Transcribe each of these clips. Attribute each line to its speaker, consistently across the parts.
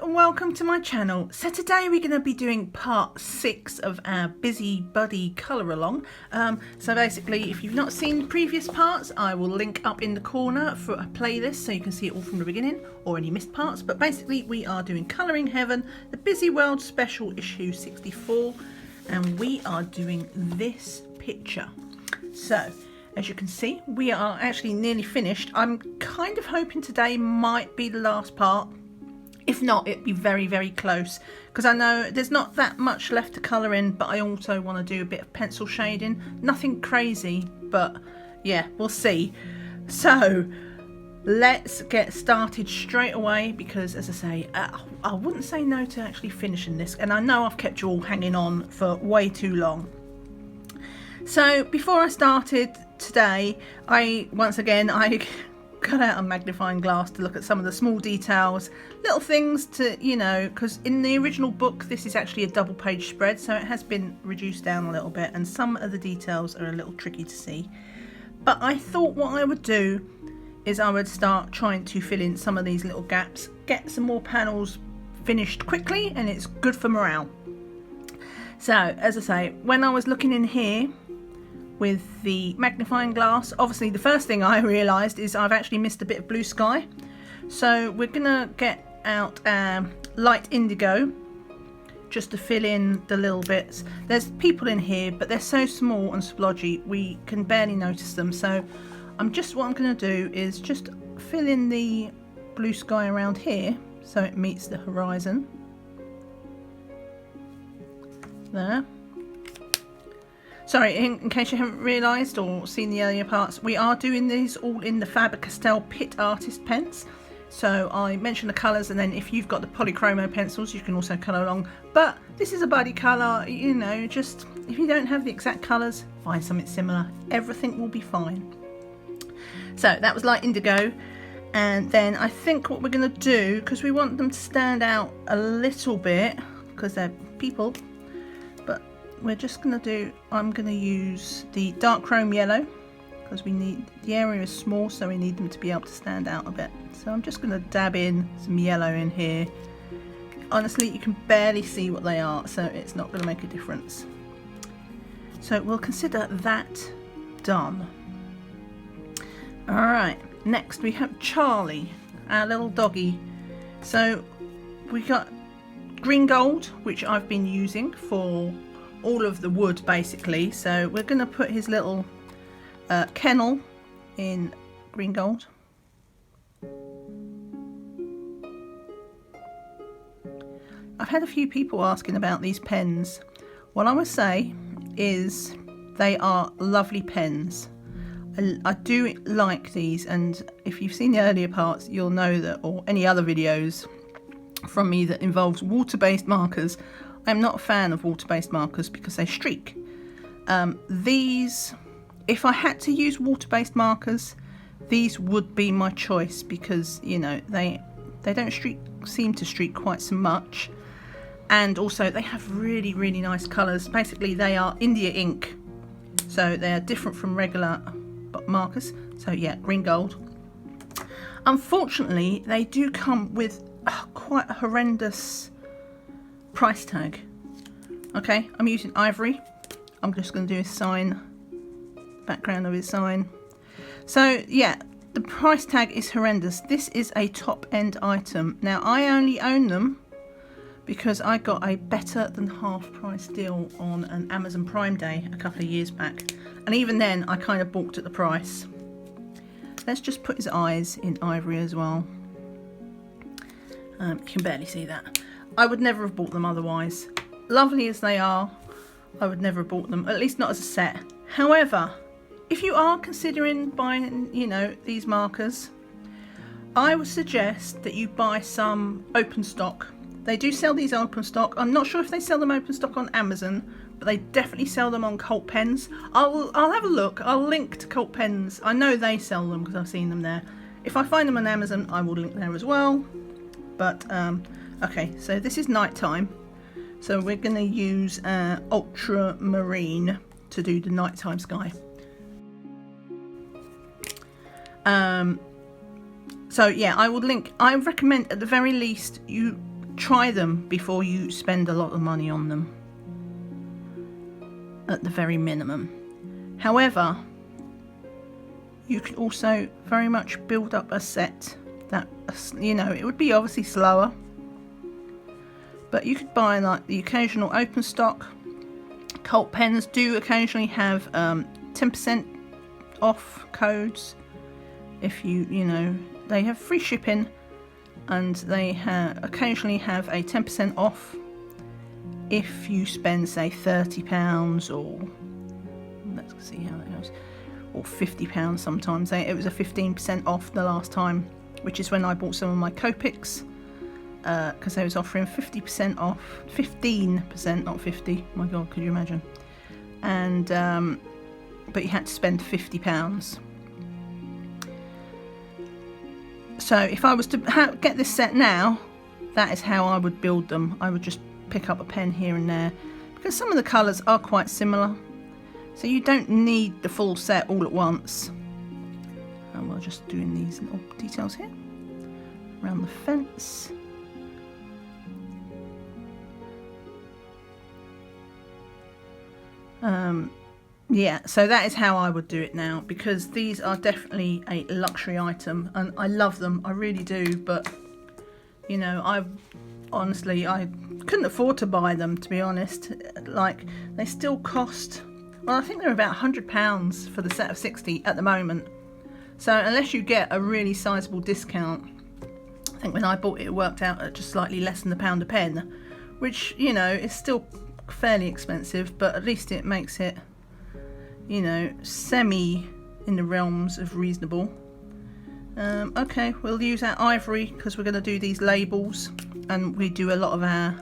Speaker 1: and welcome to my channel. So today we're going to be doing part 6 of our Busy Buddy colour along. So basically, if you've not seen previous parts, I will link up in the corner for a playlist so you can see it all from the beginning or any missed parts. But basically we are doing Colouring Heaven, the Busy World Special issue 64, and we are doing this picture. So as you can see, we are actually nearly finished. I'm kind of hoping today might be the last part. If not, it'd be very, very close, because I know there's not that much left to colour in, but I also want to do a bit of pencil shading. Nothing crazy, but yeah, we'll see. So let's get started straight away, because as I say, I wouldn't say no to actually finishing this, and I know I've kept you all hanging on for way too long. So before I started today, I got out a magnifying glass to look at some of the small details, little things to, you know, because in the original book this is actually a double page spread, so it has been reduced down a little bit and some of the details are a little tricky to see. But I thought what I would do is I would start trying to fill in some of these little gaps, get some more panels finished quickly, and it's good for morale. So as I say, when I was looking in here with the magnifying glass, obviously the first thing I realised is I've actually missed a bit of blue sky. So we're gonna get out light indigo just to fill in the little bits. There's people in here, but they're so small and splodgy we can barely notice them. So what I'm gonna do is just fill in the blue sky around here so it meets the horizon. There. Sorry, in case you haven't realised or seen the earlier parts, we are doing these all in the FABER CASTELL PITT artist pens. So I mentioned the colours, and then if you've got the polychromo pencils you can also colour along. But this is a buddy colour, you know, just if you don't have the exact colours, find something similar. Everything will be fine. So that was light indigo, and then I think what we're going to do, because we want them to stand out a little bit because they're people, we're just going to do, I'm going to use the dark chrome yellow because the area is small, so we need them to be able to stand out a bit. So I'm just going to dab in some yellow in here. Honestly, you can barely see what they are, so it's not going to make a difference. So we'll consider that done. Alright, next we have Charlie, our little doggy. So we got green gold, which I've been using for all of the wood basically, so we're going to put his little kennel in green gold. I've had a few people asking about these pens. What I would say is they are lovely pens. I do like these, and if you've seen the earlier parts you'll know that, or any other videos from me that involves water-based markers, I'm not a fan of water-based markers because they streak. These, if I had to use water-based markers, these would be my choice because, you know, they don't seem to streak quite so much, and also they have really, really nice colours. Basically they are India ink, so they're different from regular markers. So yeah, green gold. Unfortunately they do come with quite a horrendous price tag. Okay, I'm using ivory. I'm just going to do a sign, background of his sign. So yeah, the price tag is horrendous. This is a top end item. Now I only own them because I got a better than half price deal on an Amazon Prime Day a couple of years back, and even then I kind of balked at the price. Let's just put his eyes in ivory as well. You can barely see that. I would never have bought them otherwise. Lovely as they are, I would never have bought them, at least not as a set. However, if you are considering buying, you know, these markers, I would suggest that you buy some open stock. They do sell these open stock. I'm not sure if they sell them open stock on Amazon, but they definitely sell them on Cult Pens. I'll have a look. I'll link to Cult Pens. I know they sell them because I've seen them there. If I find them on Amazon, I will link there as well. But okay, so this is nighttime, so we're going to use ultramarine to do the nighttime sky. So yeah, I would link. I recommend at the very least you try them before you spend a lot of money on them, at the very minimum. However, you can also very much build up a set that, you know, it would be obviously slower, but you could buy like the occasional open stock. Cult pens do occasionally have 10% off codes. If you know, they have free shipping, and they occasionally have a 10% off if you spend, say, £30, or let's see how that goes, or £50 sometimes. It was a 15% off the last time, which is when I bought some of my Copics, because they was offering 50% off, 15%, not 50. My God, could you imagine? And but you had to spend £50. So if I was to get this set now, that is how I would build them. I would just pick up a pen here and there, because some of the colours are quite similar, so you don't need the full set all at once. And we're just doing these little details here around the fence. Yeah, so that is how I would do it now, because these are definitely a luxury item, and I love them, I really do, but you know, I couldn't afford to buy them, to be honest. Like, they still cost, well, I think they're about £100 for the set of 60 at the moment. So unless you get a really sizable discount, I think when I bought it, it worked out at just slightly less than £1 a pen, which, you know, is still fairly expensive, but at least it makes it, you know, semi in the realms of reasonable. Okay, we'll use our ivory because we're going to do these labels, and we do a lot of our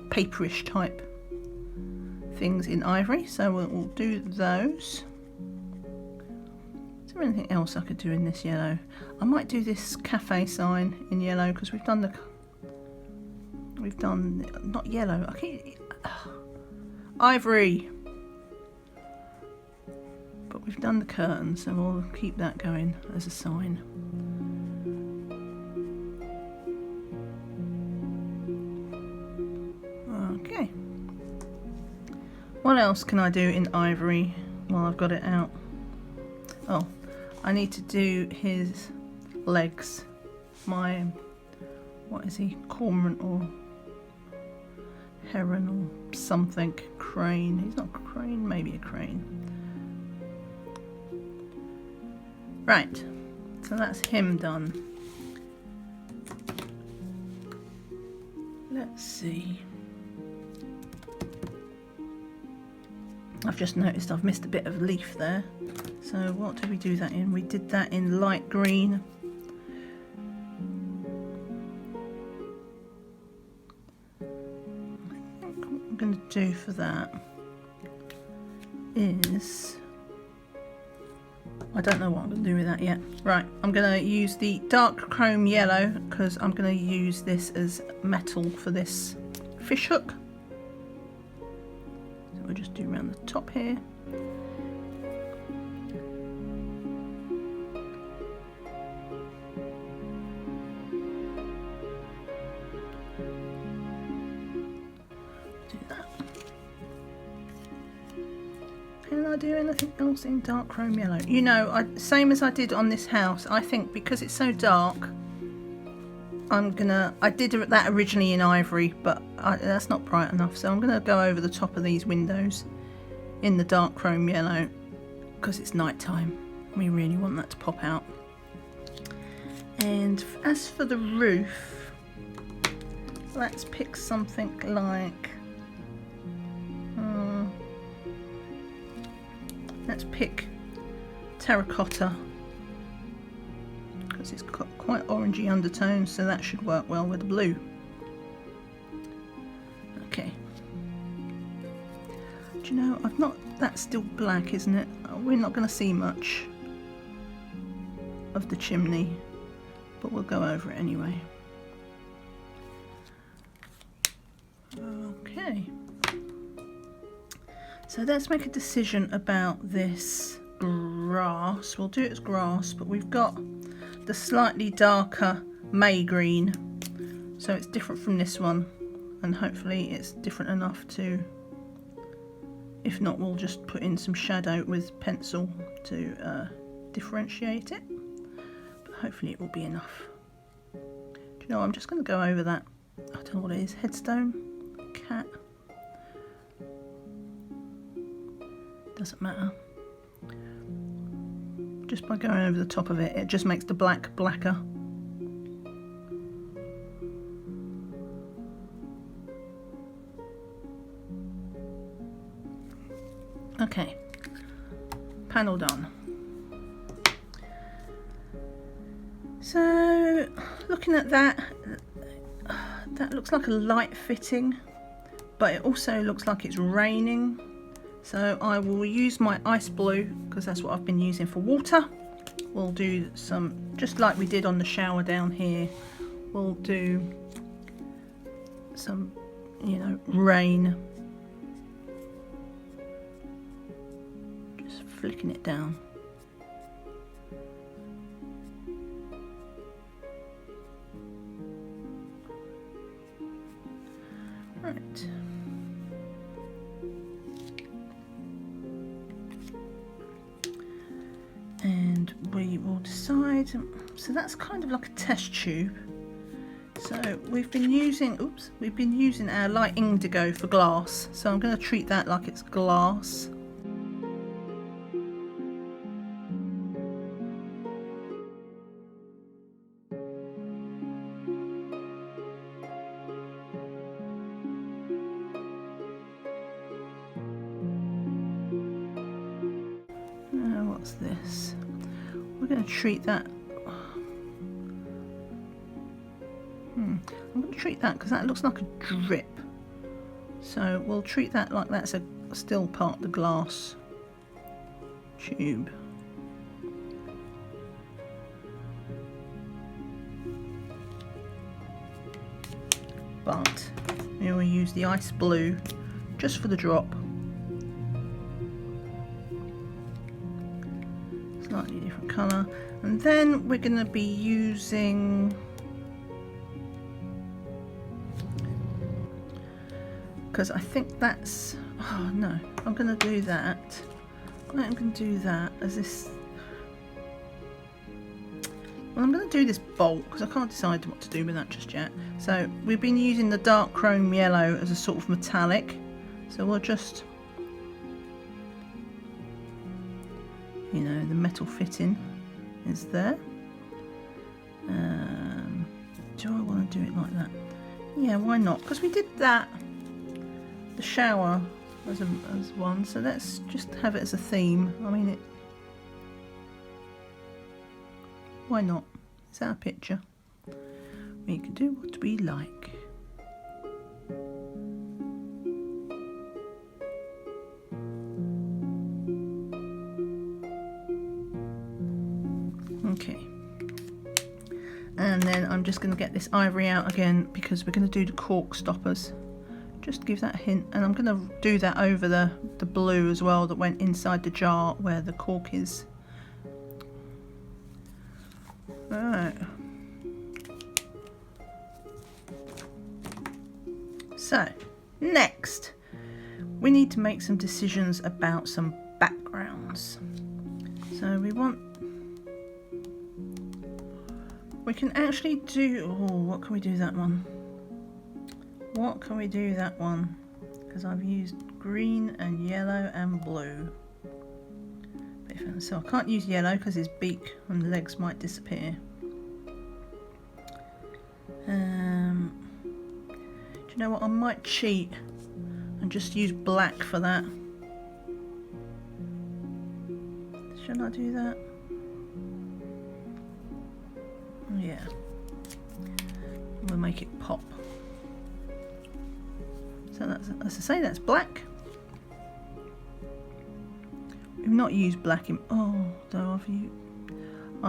Speaker 1: paperish type things in ivory, so we'll do those. Is there anything else I could do in this yellow? I might do this cafe sign in yellow, because we've done not yellow, I keep ivory, but we've done the curtains, so we'll keep that going as a sign. Okay, what else can I do in ivory while I've got it out? Oh, I need to do his legs. What is he, cormorant or heron or something, crane. He's not a crane, maybe a crane. Right, so that's him done. Let's see. I've just noticed I've missed a bit of leaf there. So what did we do that in? We did that in light green. Going to do for that is, I don't know what I'm going to do with that yet. Right, I'm going to use the dark chrome yellow, because I'm going to use this as metal for this fish hook. So we'll just do around the top here. Can I do anything else in dark chrome yellow? You know, same as I did on this house, I think because it's so dark, I did that originally in ivory, but that's not bright enough, so I'm going to go over the top of these windows in the dark chrome yellow, because it's night time. We really want that to pop out. And as for the roof, let's pick something like, let's pick terracotta, because it's got quite orangey undertones, so that should work well with the blue. Okay. Do you know, that's still black, isn't it? We're not going to see much of the chimney, but we'll go over it anyway. Okay. So let's make a decision about this grass. We'll do it as grass, but we've got the slightly darker May green, so it's different from this one, and hopefully it's different enough to, if not we'll just put in some shadow with pencil to differentiate it, but hopefully it will be enough. Do you know, I'm just going to go over that, I don't know what it is, headstone, cat, doesn't matter. Just by going over the top of it, it just makes the black blacker. Okay, panel done. So looking at that, that looks like a light fitting, but it also looks like it's raining. So I will use my ice blue because that's what I've been using for water. We'll do some, just like we did on the shower down here, we'll do some, you know, rain. Just flicking it down. Right. And we will decide, so that's kind of like a test tube. So we've been using, we've been using our light indigo for glass, so I'm going to treat that like it's glass. What's this? We're going to treat that. I'm going to treat that because that looks like a drip. So we'll treat that like that's a still part of the glass tube. But we will use the ice blue just for the drop. Slightly different colour, and then we're going to be using, because I think that's, oh no, I'm going to do that. I'm going to do that as this. Well, I'm going to do this bolt because I can't decide what to do with that just yet. So we've been using the dark chrome yellow as a sort of metallic, so we'll just, you know, the metal fitting is there. Do I want to do it like that? Yeah, why not? Because we did that, the shower as one, so let's just have it as a theme. I mean, why not? It's our picture. We can do what we like. Okay, and then I'm just going to get this ivory out again because we're going to do the cork stoppers. Just give that a hint, and I'm going to do that over the blue as well that went inside the jar where the cork is. Right. So next we need to make some decisions about some backgrounds. So we can actually do, what can we do that one? What can we do that one? Because I've used green and yellow and blue. So I can't use yellow because his beak and legs might disappear. Do you know what? I might cheat and just use black for that. Should I do that? Yeah. We'll make it pop. So that's, as I say, that's black. We've not used black in, I'll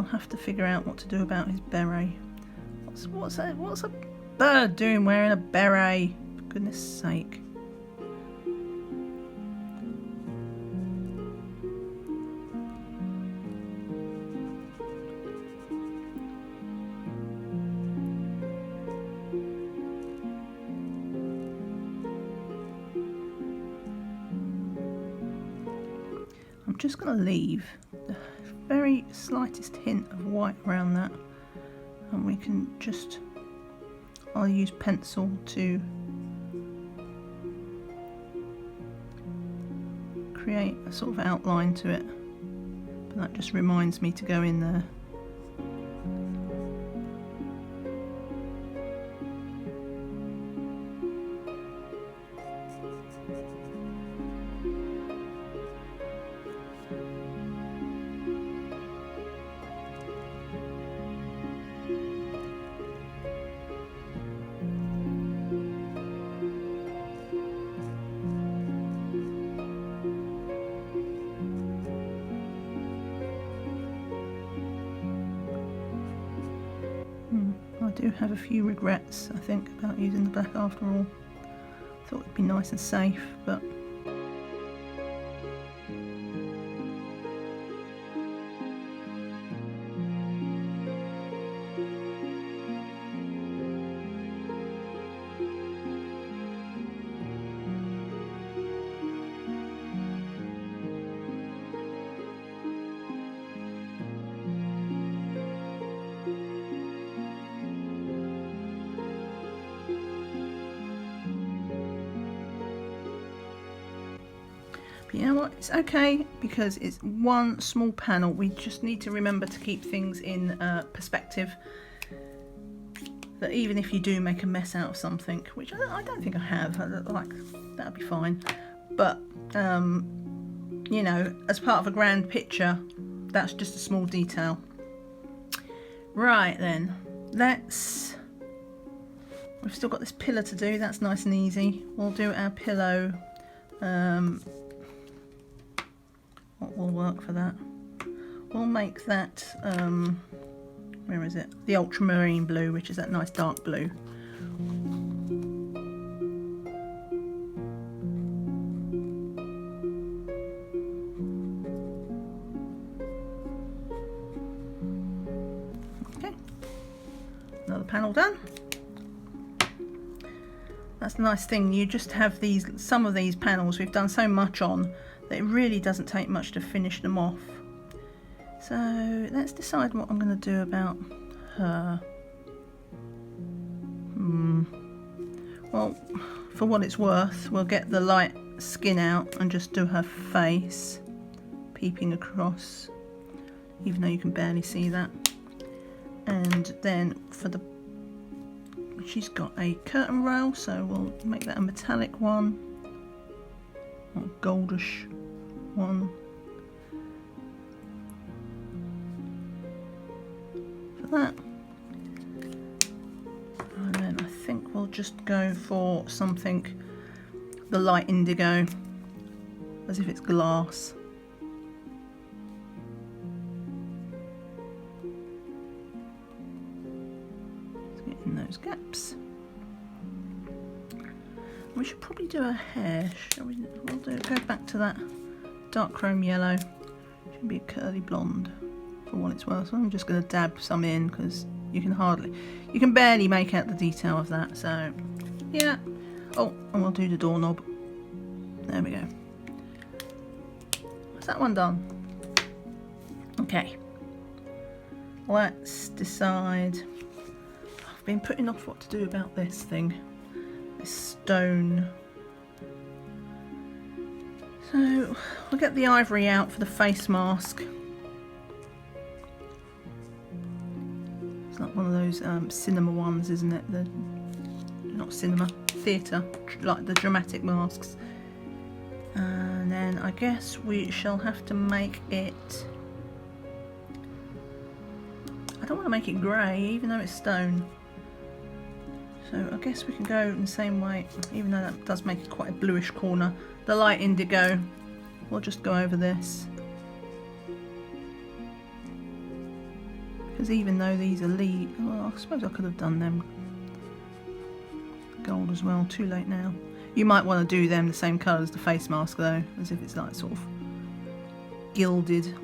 Speaker 1: have to figure out what to do about his beret. What's a bird doing wearing a beret? For goodness sake. just going to leave the very slightest hint of white around that, and we can just, I'll use pencil to create a sort of outline to it, but that just reminds me to go in there. I do have a few regrets, I think, about using the black after all. Thought it'd be nice and safe, but you know what, it's okay because it's one small panel. We just need to remember to keep things in perspective, that even if you do make a mess out of something, which I don't think I have, like, that'll be fine, but you know, as part of a grand picture, that's just a small detail. Right then, we've still got this pillar to do. That's nice and easy. We'll do our pillow. What will work for that? We'll make that, where is it? The ultramarine blue, which is that nice dark blue. Okay, another panel done. That's the nice thing, you just have some of these panels we've done so much on that it really doesn't take much to finish them off. So let's decide what I'm going to do about her. Well, for what it's worth, we'll get the light skin out and just do her face peeping across, even though you can barely see that. And then she's got a curtain rail, so we'll make that a metallic one, or goldish one for that. And then I think we'll just go for something, the light indigo, as if it's glass. Let's get in those gaps. We should probably do her hair, shall we? We'll go back to that dark chrome yellow. Should be a curly blonde for what it's worth. So I'm just going to dab some in because you can barely make out the detail of that. So yeah. Oh, and we'll do the doorknob. There we go. What's that one done? Okay. Let's decide. I've been putting off what to do about this thing. This stone. So we'll get the ivory out for the face mask. It's like one of those cinema ones, isn't it? Not cinema, theatre, like the dramatic masks. And then I guess we shall have to make it, I don't want to make it grey, even though it's stone. So I guess we can go in the same way, even though that does make it quite a bluish corner. The light indigo, we'll just go over this. Because even though these are well, I suppose I could have done them gold as well, too late now. You might want to do them the same colour as the face mask though, as if it's like sort of gilded.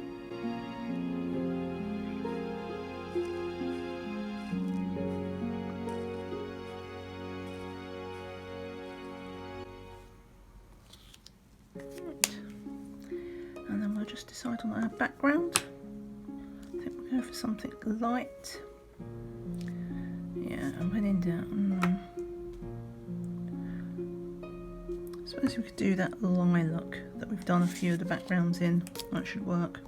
Speaker 1: And then we'll just decide on our background? I think we'll go for something light. Yeah, I'm heading down. I suppose we could do that lilac that we've done a few of the backgrounds in. That should work.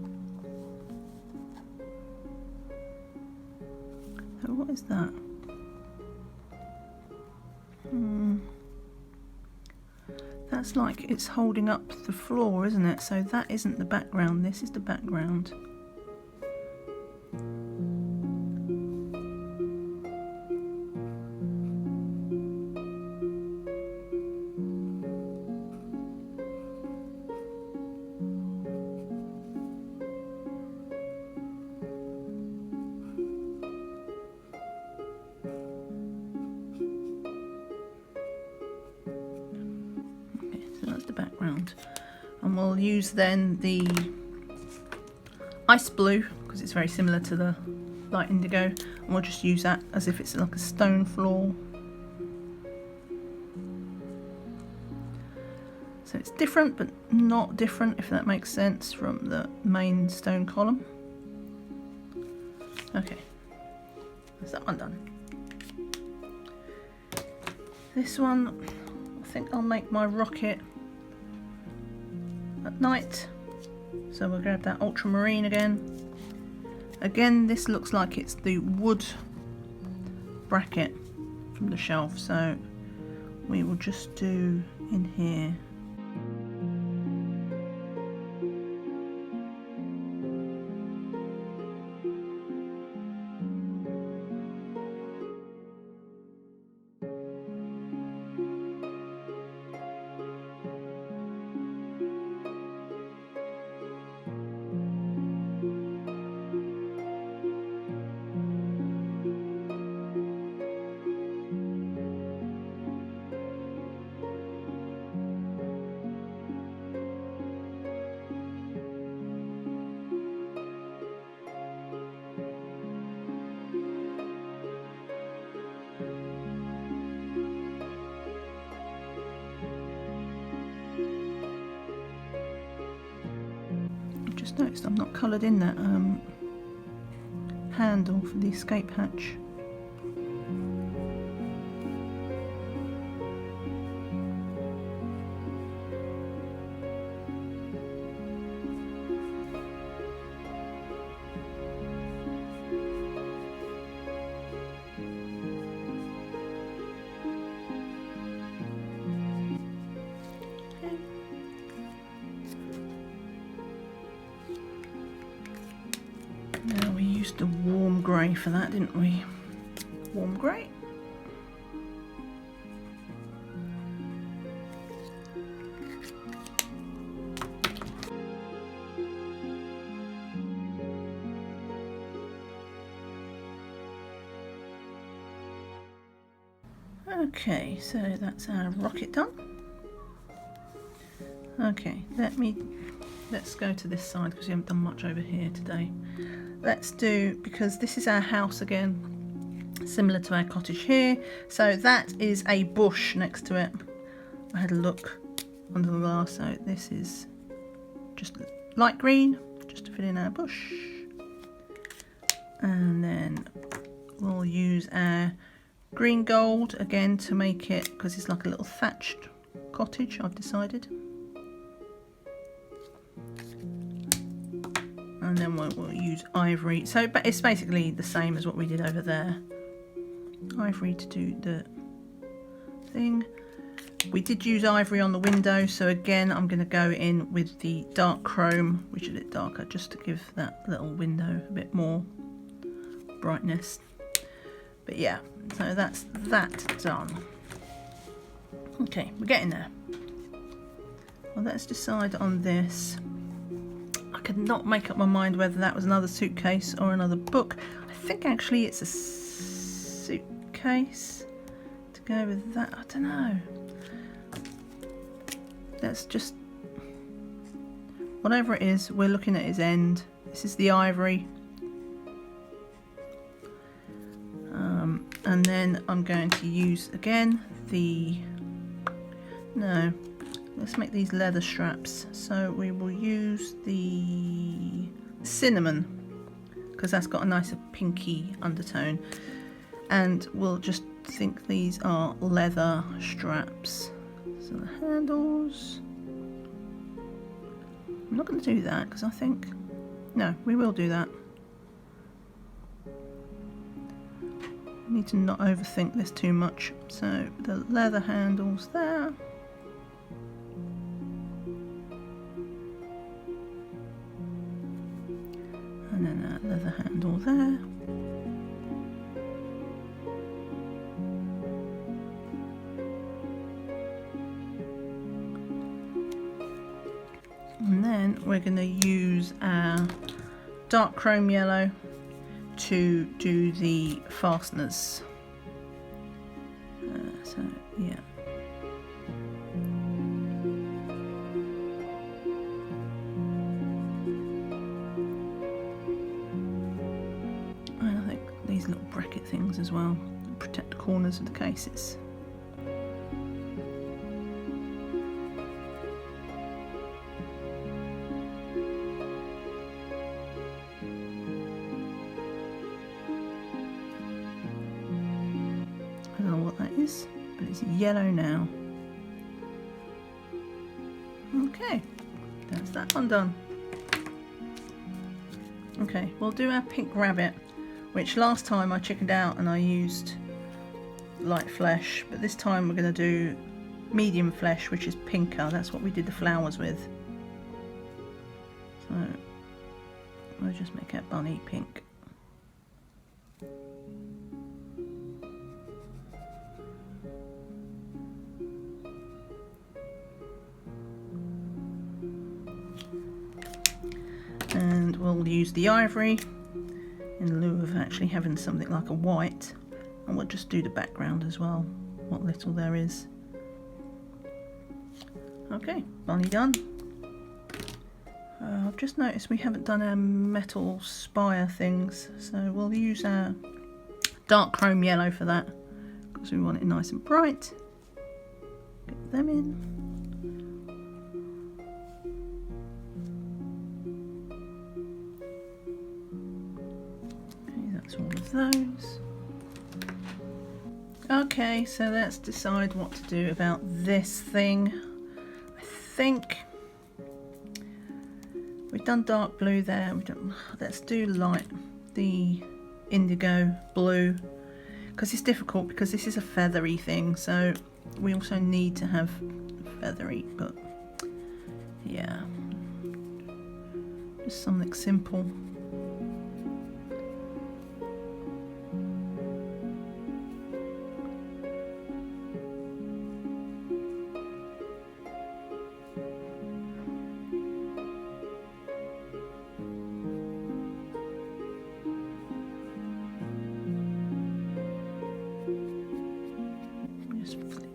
Speaker 1: Oh, what is that? That's like it's holding up the floor, isn't it? So that isn't the background, this is the background. Background, and we'll use then the ice blue because it's very similar to the light indigo, and we'll just use that as if it's like a stone floor. So it's different but not different, if that makes sense, from the main stone column. Okay, that's that one done. This one, I think I'll make my rocket at night, so we'll grab that ultramarine again. Again, this looks like it's the wood bracket from the shelf, so we will just do in here. Noticed I'm not coloured in that handle for the escape hatch. Now we used the warm grey for that, didn't we? Warm grey. Okay, so that's our rocket done. Okay, let's go to this side because we haven't done much over here today. Let's do, because this is our house again, similar to our cottage here. So that is a bush next to it. I had a look under the glass, so this is just light green, just to fit in our bush. And then we'll use our green gold again to make it, because it's like a little thatched cottage, I've decided. And then we'll use ivory. So it's basically the same as what we did over there. Ivory to do the thing. We did use ivory on the window, so again I'm going to go in with the dark chrome, which is a bit darker, just to give that little window a bit more brightness. But yeah, so that's that done. Okay, we're getting there. Well, let's decide on this. I could not make up my mind whether that was another suitcase or another book. I think actually it's a suitcase to go with that. I don't know. Let's just, whatever it is, we're looking at its end. This is the ivory. And then I'm going to use again the, no, let's make these leather straps. So we will use the cinnamon because that's got a nicer pinky undertone, and we'll just think these are leather straps. So the handles, I'm not going to do that because I think, no, we will do that. Need to not overthink this too much. So the leather handles there. And then that leather handle there. And then we're going to use our dark chrome yellow to do the fasteners. So yeah. And I think these little bracket things as well protect the corners of the cases. I don't know what that is, but it's yellow now. Okay, that's that one done. Okay, we'll do our pink rabbit, which last time I chickened out and I used light flesh, but this time we're going to do medium flesh, which is pinker. That's what we did the flowers with. So we'll just make our bunny pink. And we'll use the ivory in lieu of actually having something like a white, and we'll just do the background as well, what little there is. Okay, bunny done. I've just noticed we haven't done our metal spire things, so we'll use our dark chrome yellow for that because we want it nice and bright. Get them in. All of those. Okay, so let's decide what to do about this thing. I think we've done dark blue there. Let's do the indigo blue, because it's difficult because this is a feathery thing, so we also need to have feathery, but yeah, just something simple.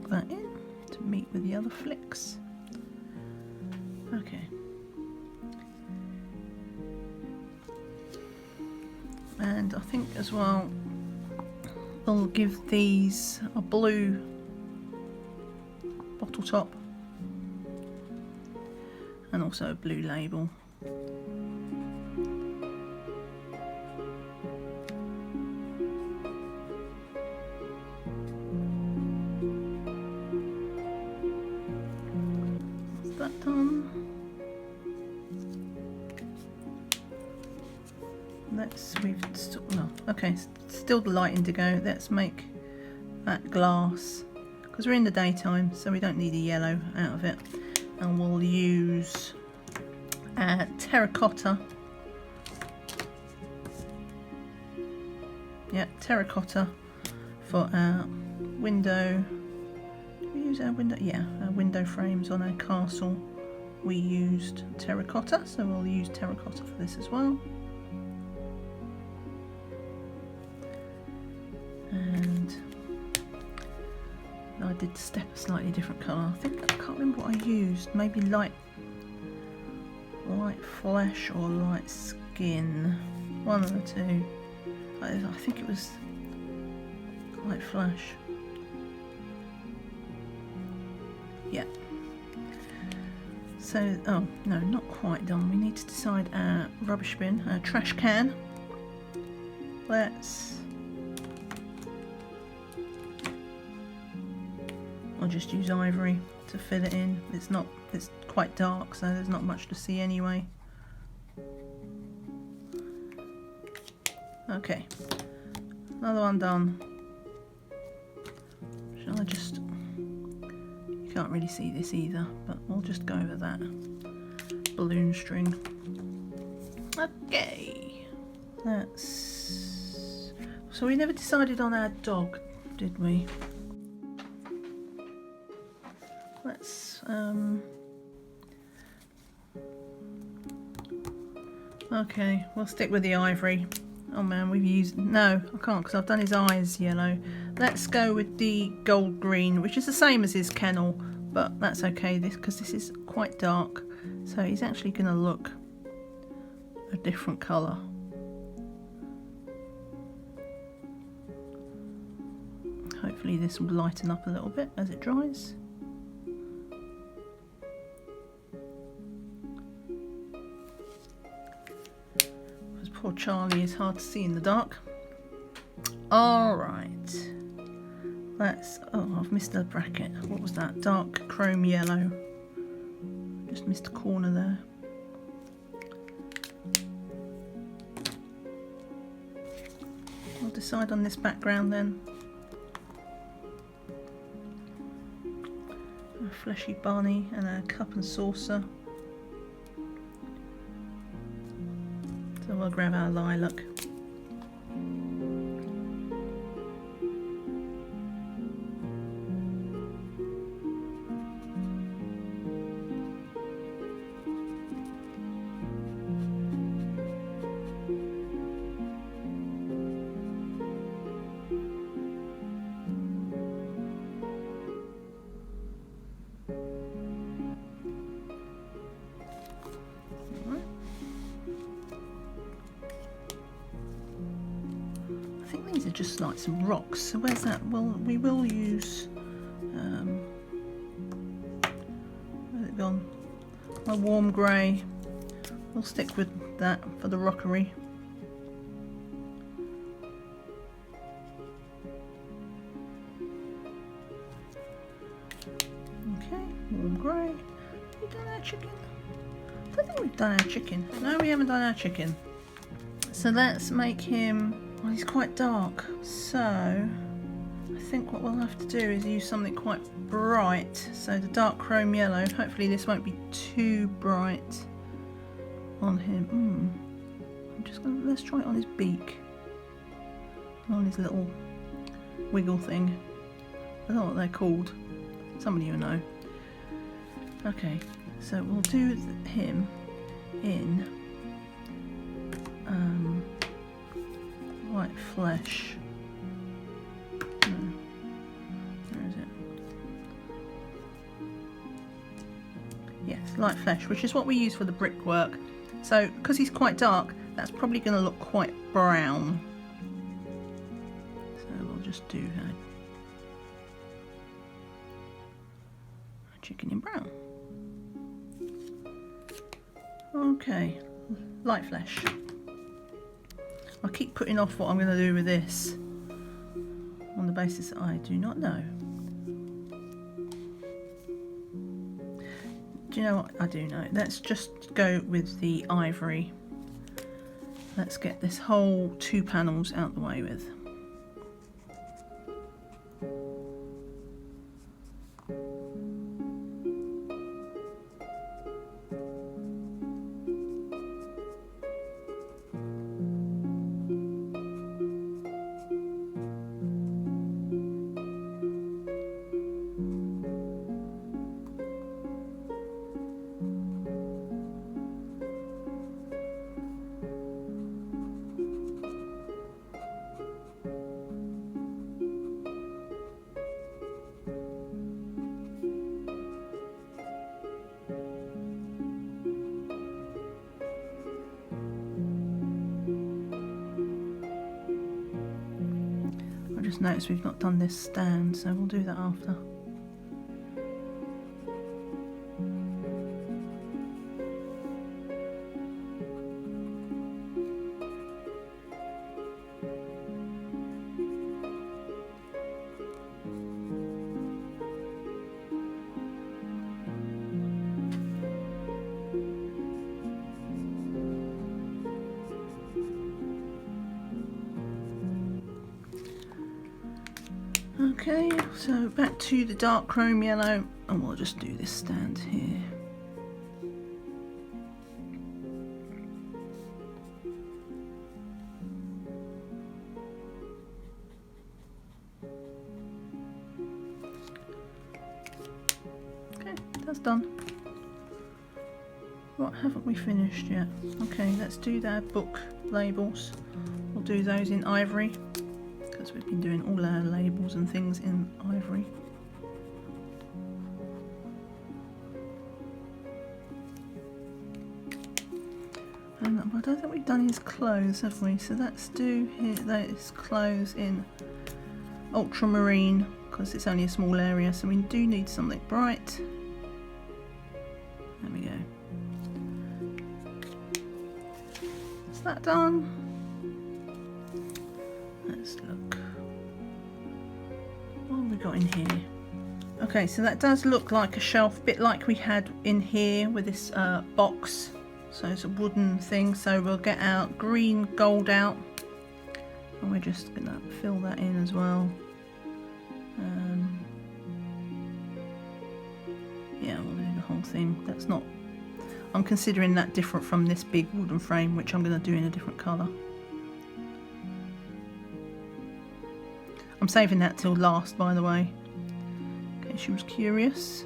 Speaker 1: That in to meet with the other flicks. Okay. And I think as well we'll give these a blue bottle top and also a blue label. That done. Okay, still the light indigo. Let's make that glass because we're in the daytime, so we don't need a yellow out of it. And we'll use terracotta. Yeah, terracotta for our window. We use our window, yeah, our window frames on our castle. We used terracotta, so we'll use terracotta for this as well. And I did step a slightly different colour. I can't remember what I used. Maybe light flesh or light skin. One of the two. I think it was light flesh. Yeah. So, oh no, not quite done. We need to decide our rubbish bin, our trash can. I'll just use ivory to fill it in. It's quite dark, so there's not much to see anyway. Okay, another one done. Shall I just, you can't really see this either, but we'll just go over that balloon string. Okay, so we never decided on our dog, did we? Okay, we'll stick with the ivory. Oh man, we've used, no, I can't because I've done his eyes yellow. Let's go with the gold green, which is the same as his kennel, but that's okay because this is quite dark, so he's actually going to look a different colour. Hopefully this will lighten up a little bit as it dries. Poor Charlie is hard to see in the dark. Alright. Oh, I've missed a bracket. What was that? Dark chrome yellow. Just missed a corner there. I'll decide on this background then. A fleshy bunny and a cup and saucer. So we'll grab our lilac. I think these are just like some rocks. So where's that? Well, we will use, where's it gone? My warm grey. We'll stick with that for the rockery. Okay, warm grey. Have we done our chicken? I don't think we've done our chicken. No, we haven't done our chicken. So let's make him, well, he's quite dark. So I think what we'll have to do is use something quite bright. So the dark chrome yellow. Hopefully this won't be too bright on him. I'm just gonna, let's try it on his beak. On his little wiggle thing. I don't know what they're called. Somebody will know. Okay, so we'll do him in white flesh. No. Where is it? Yes, light flesh, which is what we use for the brickwork. So because he's quite dark, that's probably going to look quite brown. So we'll just do a chicken in brown. Okay, light flesh. I keep putting off what I'm going to do with this on the basis that I do not know. Do you know what? I do know. Let's just go with the ivory. Let's get this whole 2 panels out the way with. Just noticed we've not done this stand, so we'll do that after. Okay, so back to the dark chrome yellow, and we'll just do this stand here. Okay, that's done. What haven't we finished yet? Okay, let's do their book labels. We'll do those in ivory, because we've been doing all our labels and things in ivory. And I don't think we've done his clothes, have we? So let's do his clothes in ultramarine, because it's only a small area, so we do need something bright. There we go. Is that done? Let's look. What have we got in here? Okay, so that does look like a shelf, bit like we had in here with this box. So it's a wooden thing. So we'll get our green gold out, and we're just gonna fill that in as well. Yeah, we'll do the whole thing. That's not. I'm considering that different from this big wooden frame, which I'm going to do in a different colour. I'm saving that till last, by the way, in case you was curious.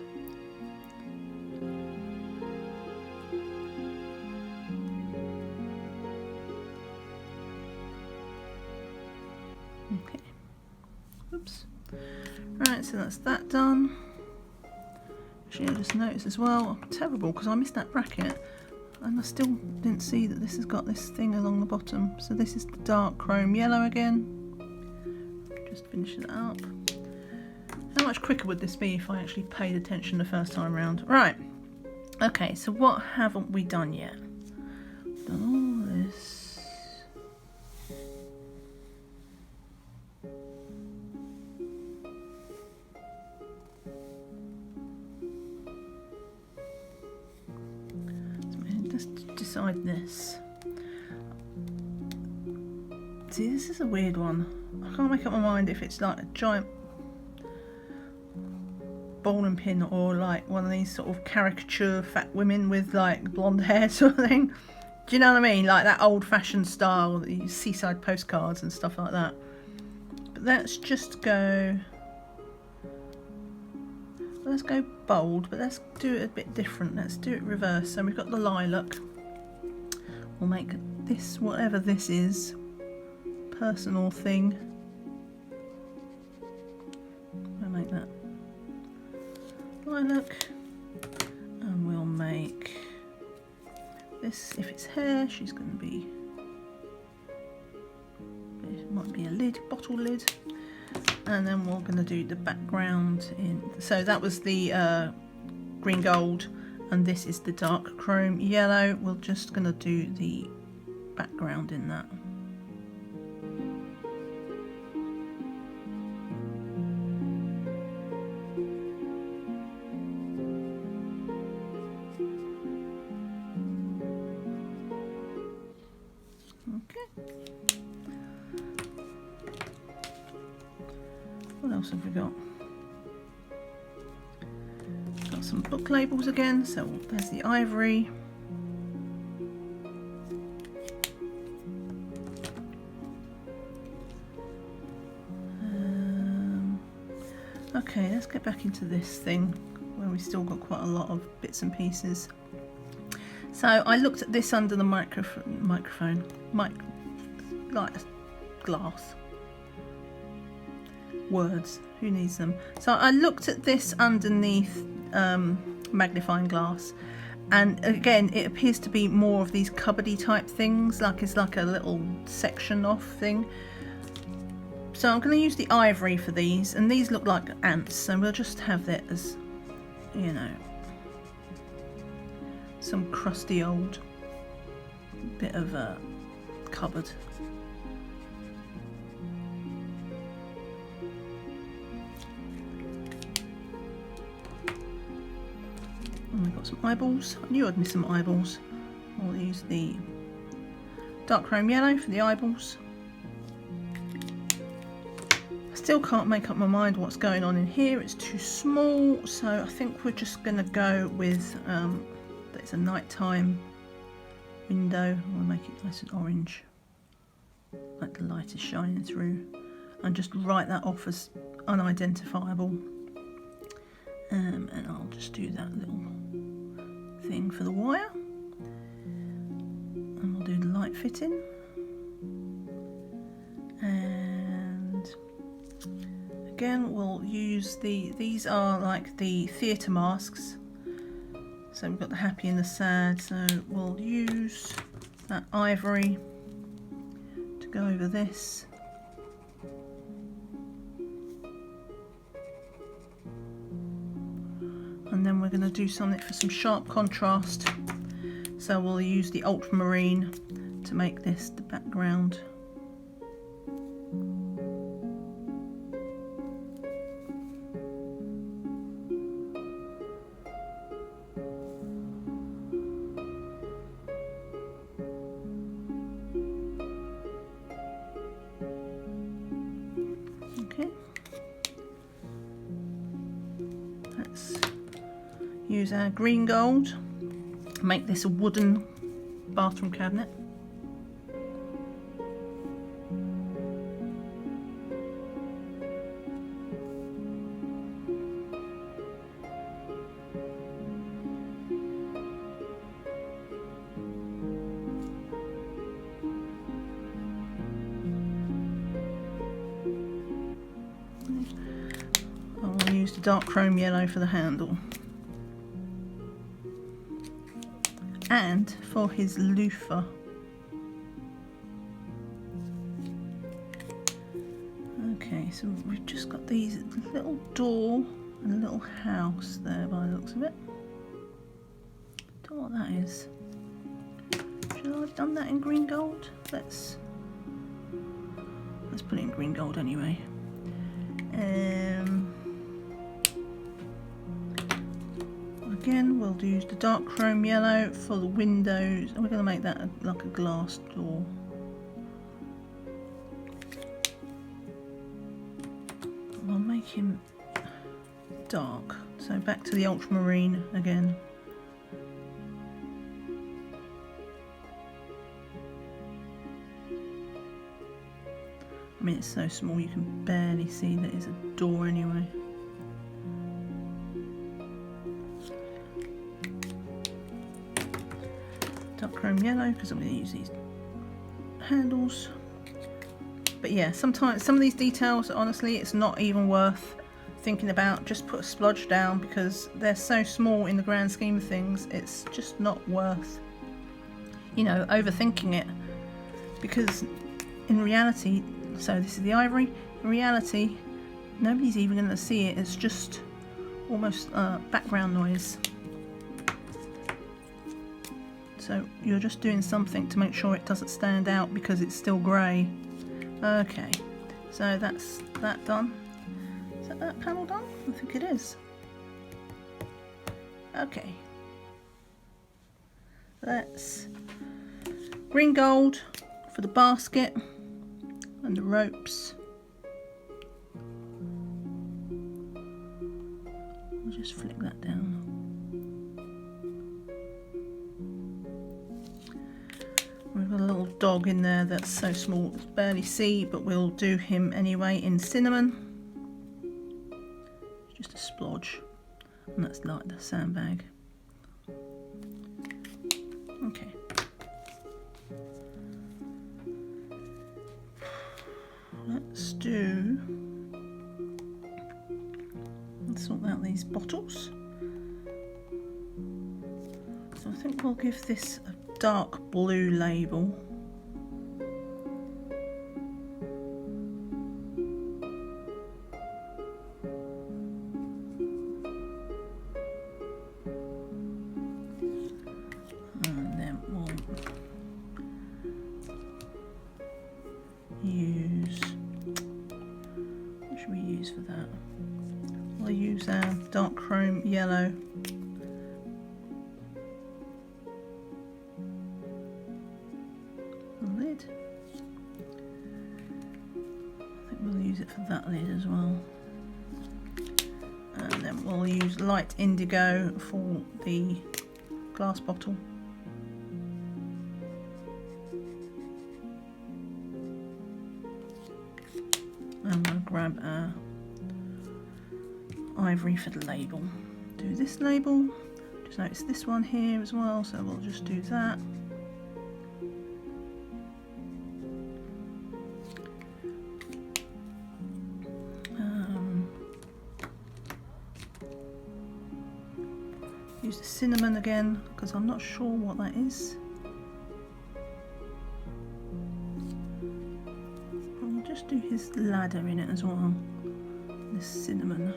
Speaker 1: Okay. Oops. Right, so that's that done. Actually, I just noticed as well, terrible, because I missed that bracket and I still didn't see that this has got this thing along the bottom. So this is the dark chrome yellow again. Just finishing it up. How much quicker would this be if I actually paid attention the first time round? Right, okay, so what haven't we done yet? Done all this. Decide this. See, this is a weird one. I can't make up my mind if it's like a giant bowling pin or like one of these sort of caricature fat women with like blonde hair sort of thing. Do you know what I mean? Like that old-fashioned style, the seaside postcards and stuff like that. But let's just go. Let's go bold, but let's do it a bit different. Let's do it reverse. So we've got the lilac. We'll make this, whatever this is, personal thing. We'll make that lilac, and we'll make this, if it's hair, she's going to be, it might be a lid, bottle lid. And then we're going to do the background in, so that was the green gold, and this is the dark chrome yellow. We're just going to do the background in that. Okay. What else have we got? Got some book labels again, so there's the ivory. Okay, let's get back into this thing where we still got quite a lot of bits and pieces. So I looked at this under the microphone, like glass. Words, who needs them? So I looked at this underneath magnifying glass, and again it appears to be more of these cupboardy type things, like it's like a little section off thing. So I'm going to use the ivory for these, and these look like ants, so we'll just have that as, you know, some crusty old bit of a cupboard. And we've got some eyeballs. I knew I'd miss some eyeballs. I'll use the dark chrome yellow for the eyeballs. I still can't make up my mind what's going on in here. It's too small, so I think we're just going to go with there's a nighttime window. We'll make it nice and orange, like the light is shining through, and just write that off as unidentifiable. And I'll just do that little thing for the wire, and we'll do the light fitting. And again, we'll use these are like the theatre masks. So we've got the happy and the sad, so we'll use that ivory to go over this. And then we're going to do something for some sharp contrast. So we'll use the ultramarine to make this the background. Okay. Let's use our green gold, make this a wooden bathroom cabinet. I will use the dark chrome yellow for the handle. And for his loofah. Okay, so we've just got these little door and a little house there by the looks of it. Don't know what that is. Should I have done that in green gold? Let's put it in green gold anyway. Again, we'll use the dark chrome yellow for the windows, and we're going to make that like a glass door. I'll make him dark, so back to the ultramarine again. I mean, it's so small you can barely see that it's a door anyway. Dark chrome yellow, because I'm going to use these handles. But yeah, sometimes some of these details, honestly, it's not even worth thinking about. Just put a splodge down, because they're so small in the grand scheme of things. It's just not worth, you know, overthinking it, because in reality, so this is the ivory, in reality nobody's even going to see it. It's just almost background noise. So you're just doing something to make sure it doesn't stand out because it's still grey. Okay, so that's that done. Is that panel done? I think it is. Okay. Let's green gold for the basket and the ropes. I'll just flick that down. We've got a little dog in there that's so small it's barely see, but we'll do him anyway in cinnamon. Just a splodge, and that's like the sandbag. Okay. Let's sort out these bottles. So I think we'll give this a dark blue label. And then we'll use, what should we use for that? We'll use our dark chrome yellow. it for that lid as well. And then we'll use light indigo for the glass bottle. And we'll grab our ivory for the label. Do this label. Just notice this one here as well, so we'll just do that. Use the cinnamon again because I'm not sure what that is. I'll just do his ladder in it as well. The cinnamon.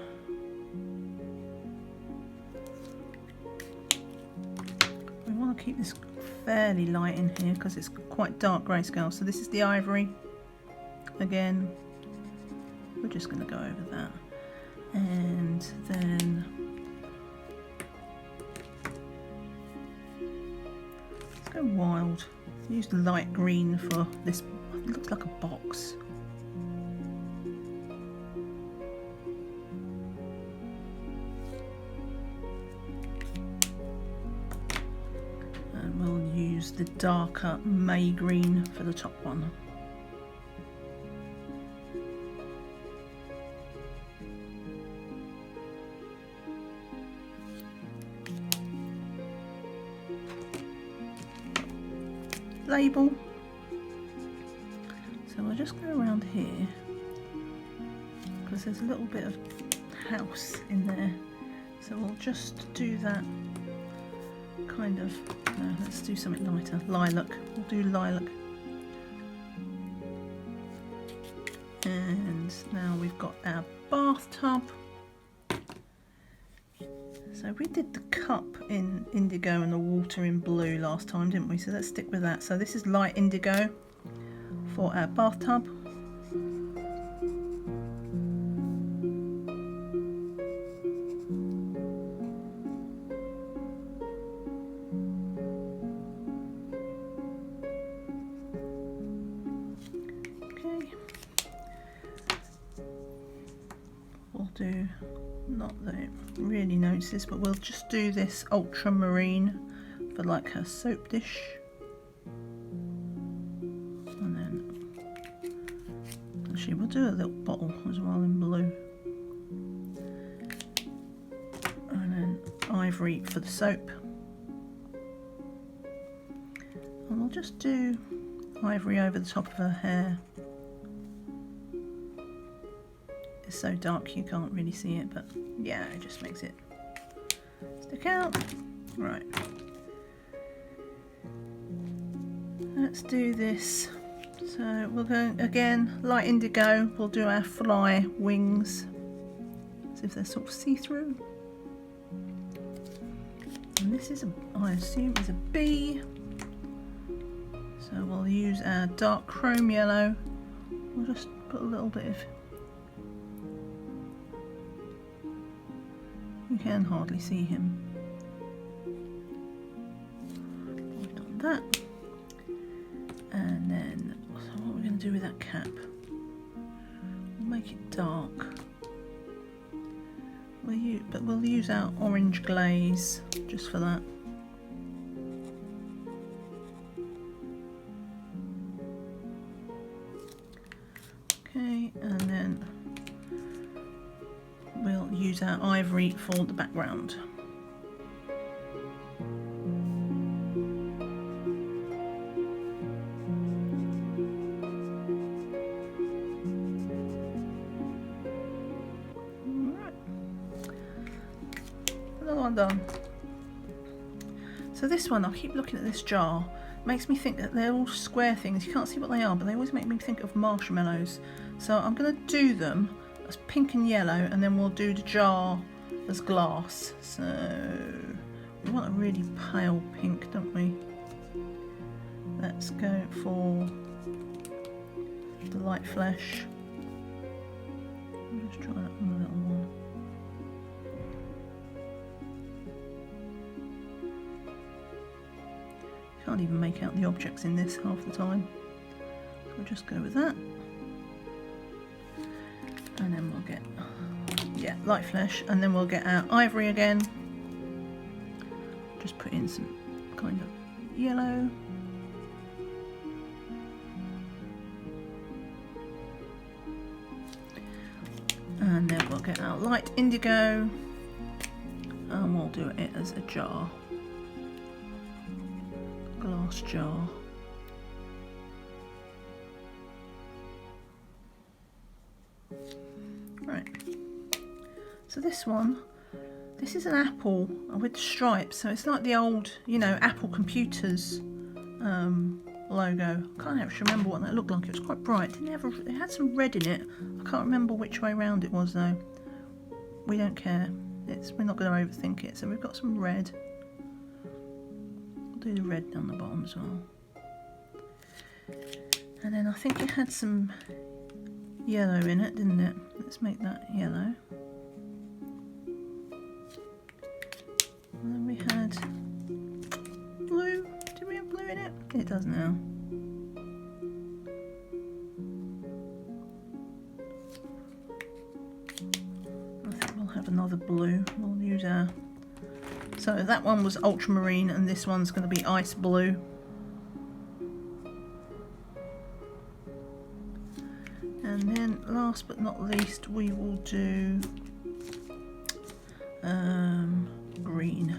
Speaker 1: We want to keep this fairly light in here because it's quite dark grayscale. So this is the ivory. Again, we're just going to go over that. And then let's go wild. Use the light green for this. It looks like a box. And we'll use the darker May green for the top one. Label. So we'll just go around here because there's a little bit of house in there. So we'll just do that kind of, no, let's do something lighter. Lilac. We'll do lilac. And now we've got our bathtub. So we did the cup in indigo and the water in blue last time, didn't we? So let's stick with that. So this is light indigo for our bathtub. Okay. We'll do, not that it really notices, but we'll just do this ultramarine for like her soap dish. And then actually we'll do a little bottle as well in blue. And then ivory for the soap. And we'll just do ivory over the top of her hair. It's so dark you can't really see it, but yeah, it just makes it stick out. Right. Let's do this. So we'll go again, light indigo. We'll do our fly wings. See if they're sort of see-through. And this is, I assume, is a bee. So we'll use our dark chrome yellow. We'll just put a little bit of, you can hardly see him. We've done that. And then, so what are we going to do with that cap? We'll make it dark. But we'll use our orange glaze just for that. Okay, and then we'll use our ivory for the background. Alright, another one done. So this one, I'll keep looking at this jar. It makes me think that they're all square things. You can't see what they are, but they always make me think of marshmallows. So I'm going to do them as pink and yellow, and then we'll do the jar as glass. So we want a really pale pink, don't we? Let's go for the light flesh. I'll just try that on a little one. Can't even make out the objects in this half the time. So we'll just go with that. light flesh, and then we'll get our ivory again. Just put in some kind of yellow. And then we'll get our light indigo, and we'll do it as a jar, glass jar. Right, so this is an apple with stripes, so it's like the old, you know, Apple computers logo. I can't actually remember what that looked like. It was quite bright. It had some red in it. I can't remember which way round it was though. We don't care. We're not going to overthink it. So we've got some red. We'll do the red down the bottom as well. And then I think it had some yellow in it, didn't it? Let's make that yellow. And then we had blue. Did we have blue in it? It does now. I think we'll have another blue. We'll use our... So that one was ultramarine and this one's going to be ice blue. And then last but not least we will do green.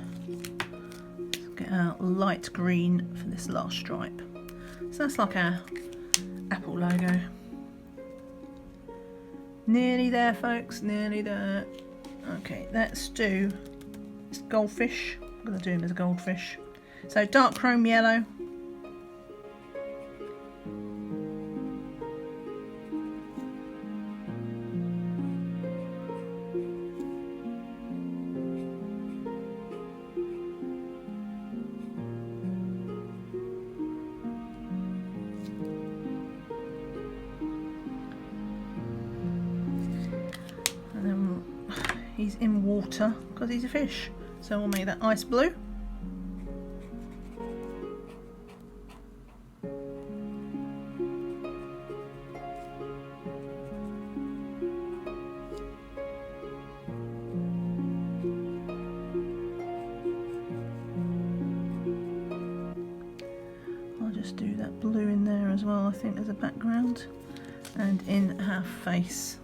Speaker 1: Let's get our light green for this last stripe. So that's like our Apple logo. Nearly there folks, nearly there. Okay, let's do this goldfish. I'm going to do him as a goldfish. So dark chrome yellow. He's in water because he's a fish, so we'll make that ice blue. I'll just do that blue in there as well, I think, as a background, and in her face.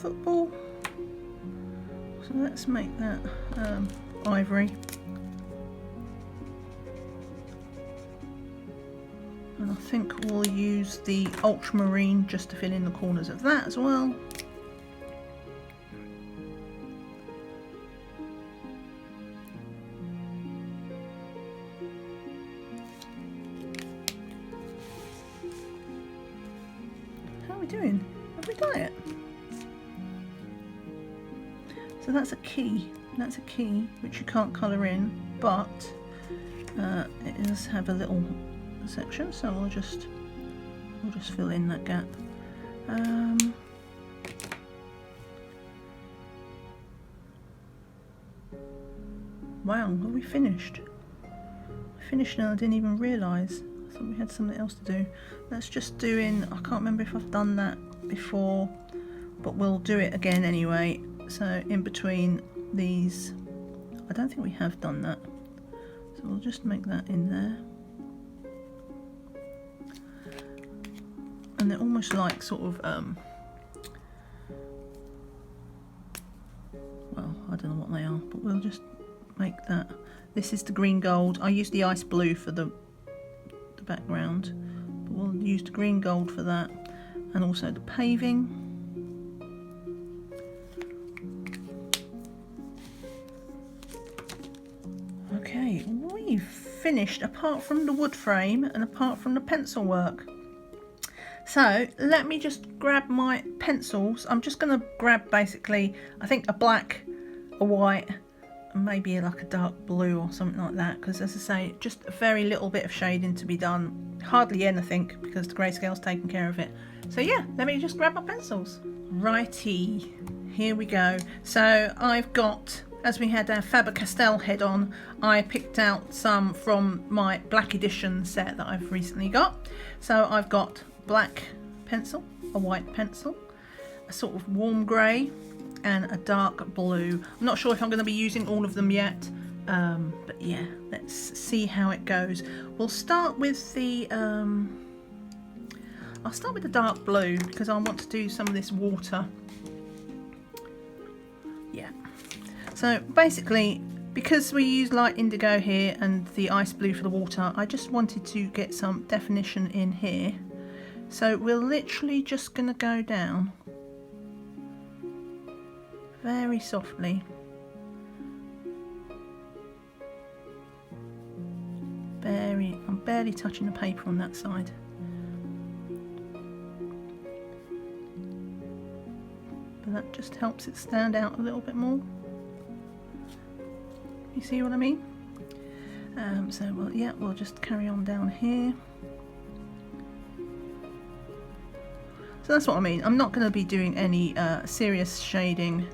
Speaker 1: Football. So let's make that ivory. And I think we'll use the ultramarine just to fill in the corners of that as well. How are we doing? Have we done it? So that's a key which you can't colour in, but it does have a little section, so we'll just fill in that gap. Wow, are we finished? I finished now, I didn't even realise. I thought we had something else to do. Let's just do in, I can't remember if I've done that before, but we'll do it again anyway. So in between these, I don't think we have done that, so we'll just make that in there. And they're almost like sort of well, I don't know what they are, but we'll just make that. This is the green gold. I used the ice blue for the background, but we'll use the green gold for that, and also the paving. Okay, we've finished apart from the wood frame and apart from the pencil work. So let me just grab my pencils. I'm just going to grab basically, I think, a black, a white, maybe like a dark blue or something like that, because as I say, just a very little bit of shading to be done, hardly anything, because the grayscale's taken care of it. So yeah, let me just grab my pencils. Righty, here we go. So I've got, as we had our Faber-Castell head on, I picked out some from my black edition set that I've recently got. So I've got black pencil, a white pencil, a sort of warm grey, and a dark blue. I'm not sure if I'm going to be using all of them yet, but yeah, let's see how it goes. We'll start with the I'll start with the dark blue, because I want to do some of this water. Yeah, so basically, because we use light indigo here and the ice blue for the water, I just wanted to get some definition in here. So we're literally just going to go down very softly. I'm barely touching the paper on that side. But that just helps it stand out a little bit more. You see what I mean? So we'll just carry on down here. So that's what I mean. I'm not going to be doing any serious shading.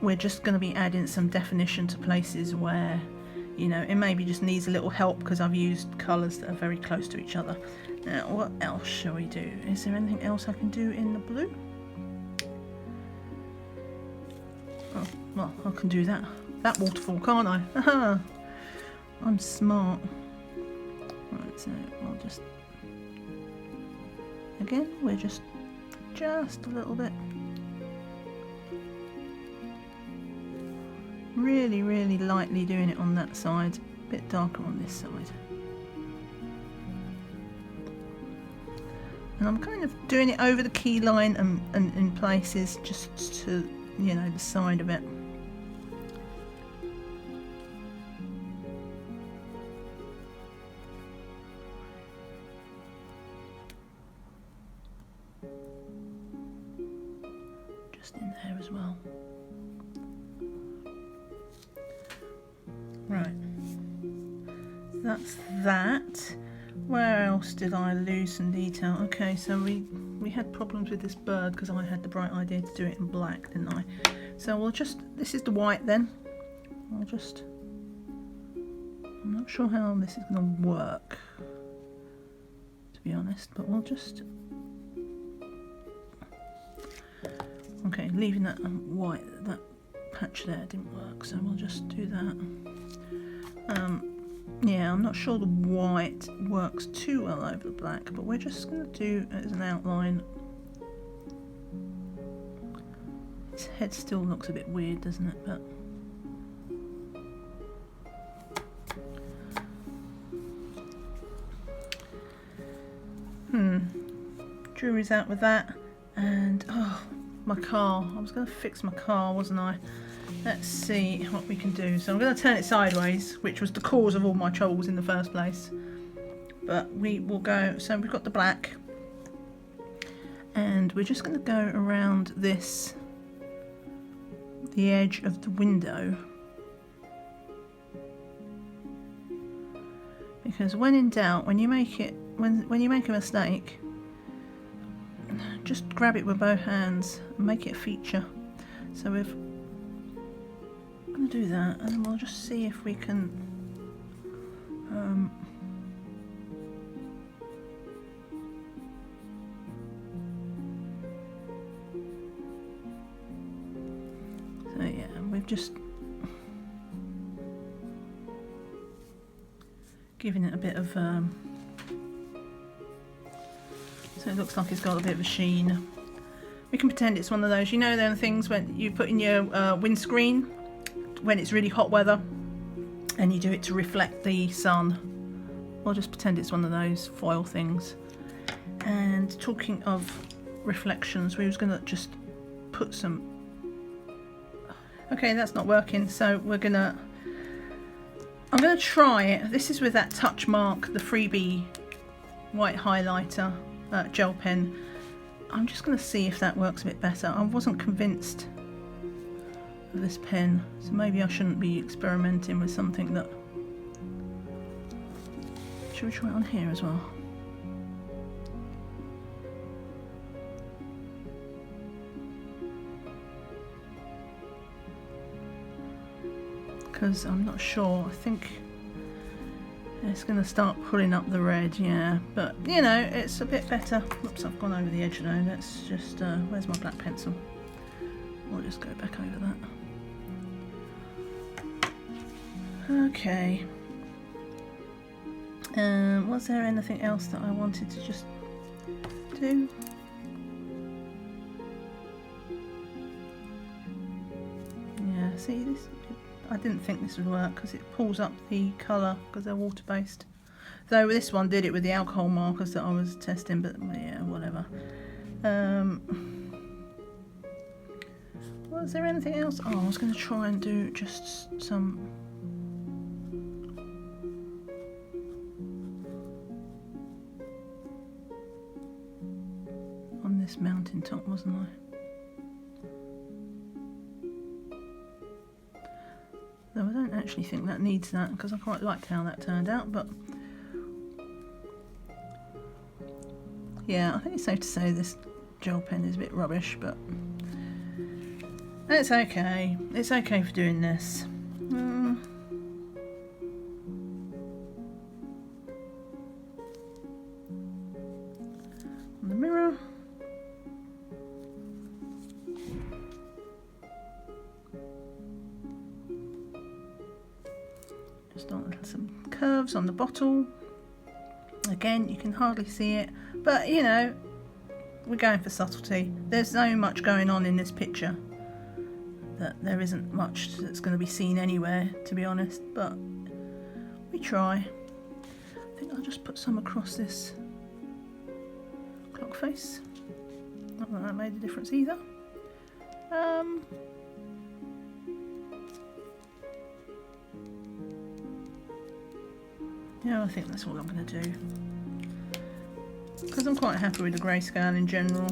Speaker 1: We're just going to be adding some definition to places where, you know, it maybe just needs a little help because I've used colours that are very close to each other. Now, what else shall we do? Is there anything else I can do in the blue? Oh, well, I can do that waterfall, can't I? Aha! I'm smart. Right, so I'll just... Again, we're just a little bit. Really, really lightly doing it on that side, a bit darker on this side. And I'm kind of doing it over the key line and in places just to, you know, the side of it. Just in there as well. Right, that's that. Where else did I lose some detail? Okay, so we had problems with this bird because I had the bright idea to do it in black, didn't I? So we'll just, this is the white then. I'm not sure how this is going to work, to be honest, but we'll just, okay, leaving that white, that patch there didn't work, so we'll just do that. Yeah, I'm not sure the white works too well over the black, but we're just going to do it as an outline. His head still looks a bit weird, doesn't it? But jury's out with that. And oh, my car. I was going to fix my car, wasn't I? Let's see what we can do. So I'm going to turn it sideways, which was the cause of all my troubles in the first place. But we will go, so we've got the black. And we're just going to go around this, the edge of the window. Because when in doubt, when you make it, when you make a mistake, just grab it with both hands and make it a feature. So we're going to do that, and then we'll just see if we can so yeah, we've just given it a bit of so it looks like it's got a bit of a sheen. We can pretend it's one of those, you know, them things when you put in your windscreen when it's really hot weather and you do it to reflect the sun. We'll just pretend it's one of those foil things. And talking of reflections, we was going to just put some... Okay, that's not working, so I'm going to try it. This is with that Touch Mark, the freebie white highlighter gel pen. I'm just going to see if that works a bit better. I wasn't convinced of this pen, so maybe I shouldn't be experimenting with something that... Should we try it on here as well? Because I'm not sure. I think it's going to start pulling up the red, yeah. But, you know, it's a bit better. Oops, I've gone over the edge now. Let's just... where's my black pencil? We'll just go back over that. Okay. Was there anything else that I wanted to just do? Yeah, see this? I didn't think this would work because it pulls up the colour because they're water based. Though this one did it with the alcohol markers that I was testing, but yeah, whatever. Was there anything else? Oh, I was going to try and do just some... on this mountain top, wasn't I? Though I don't actually think that needs that because I quite liked how that turned out, but yeah, I think it's safe to say this gel pen is a bit rubbish, but it's okay. It's okay for doing this. On the mirror. Just on some curves on the bottle. Again, you can hardly see it, but you know, we're going for subtlety. There's so much going on in this picture that there isn't much that's going to be seen anywhere, to be honest, but we try. I think I'll just put some across this clock face. Not that that made a difference either. Yeah, I think that's all I'm going to do. Because I'm quite happy with the grayscale in general.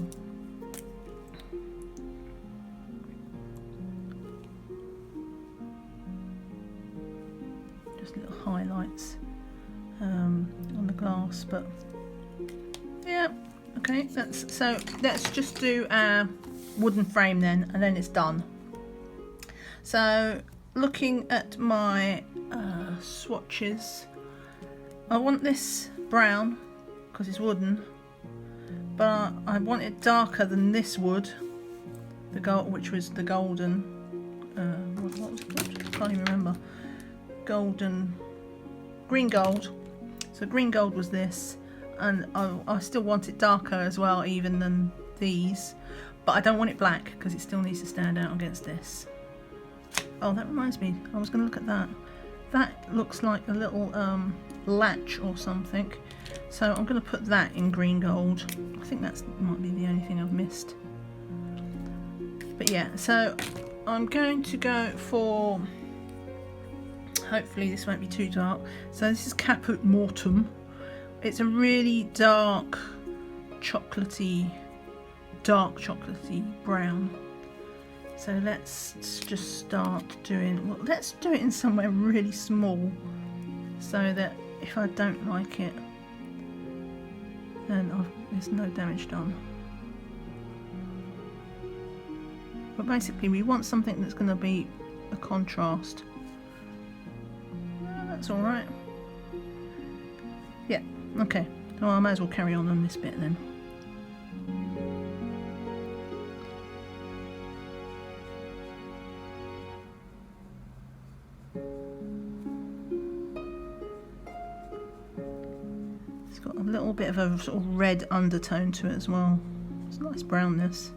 Speaker 1: Just little highlights on the glass, but yeah, okay. So let's just do our wooden frame then, and then it's done. So looking at my swatches, I want this brown because it's wooden, but I want it darker than this wood, the gold, which was the golden. What was it called? I can't even remember. Green gold. So green gold was this, and I still want it darker as well, even than these, but I don't want it black because it still needs to stand out against this. Oh, that reminds me, I was going to look at that. That looks like a little latch or something, so I'm going to put that in green gold. I think that might be the only thing I've missed, but yeah, so I'm going to go for, hopefully this won't be too dark, so this is Caput Mortuum. It's a really dark chocolatey brown. So let's just start doing, well, let's do it in somewhere really small so that if I don't like it, then there's no damage done. But basically we want something that's going to be a contrast. That's alright. Yeah, okay. Well, I might as well carry on this bit then. It's got a little bit of a sort of red undertone to it as well. It's a nice brownness.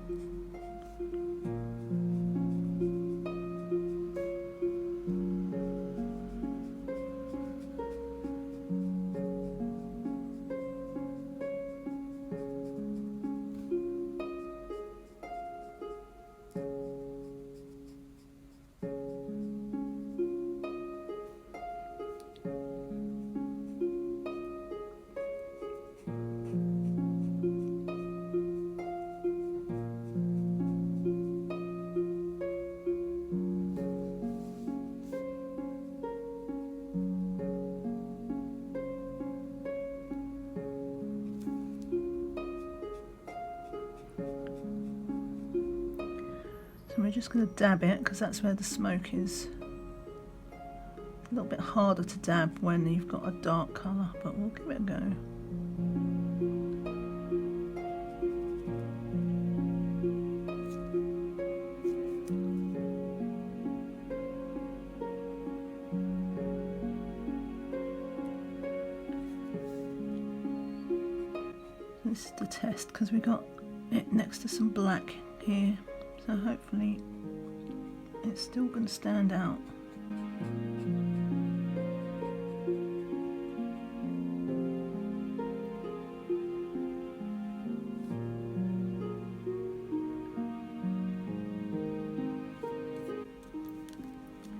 Speaker 1: we're just going to dab it because that's where the smoke is. A little bit harder to dab when you've got a dark colour, but we'll give it a go. This is the test because we got it next to some black here, so hopefully it's still going to stand out.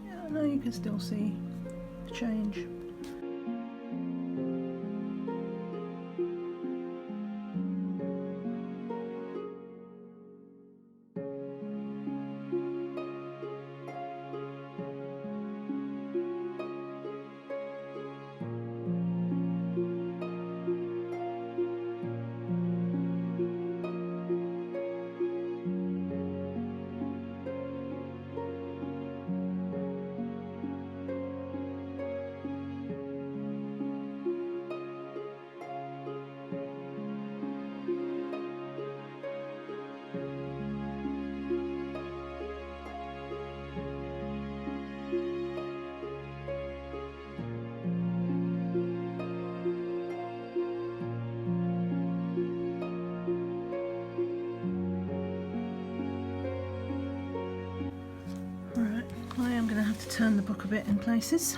Speaker 1: Yeah, I know you can still see the change. I am going to have to turn the book a bit in places.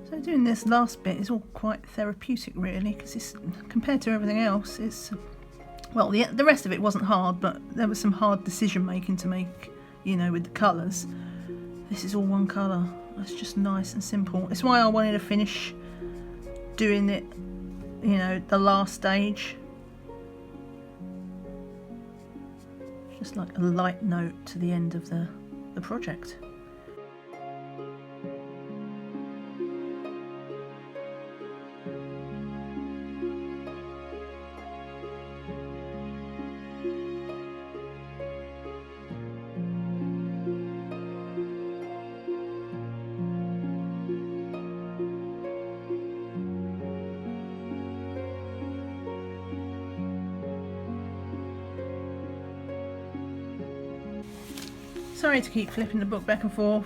Speaker 1: So doing this last bit is all quite therapeutic really, because it's, compared to everything else, it's, well, the rest of it wasn't hard, but there was some hard decision making to make, you know, with the colours. This is all one colour. It's just nice and simple. It's why I wanted to finish doing it, you know, the last stage. Just like a light note to the end of the project. Sorry to keep flipping the book back and forth.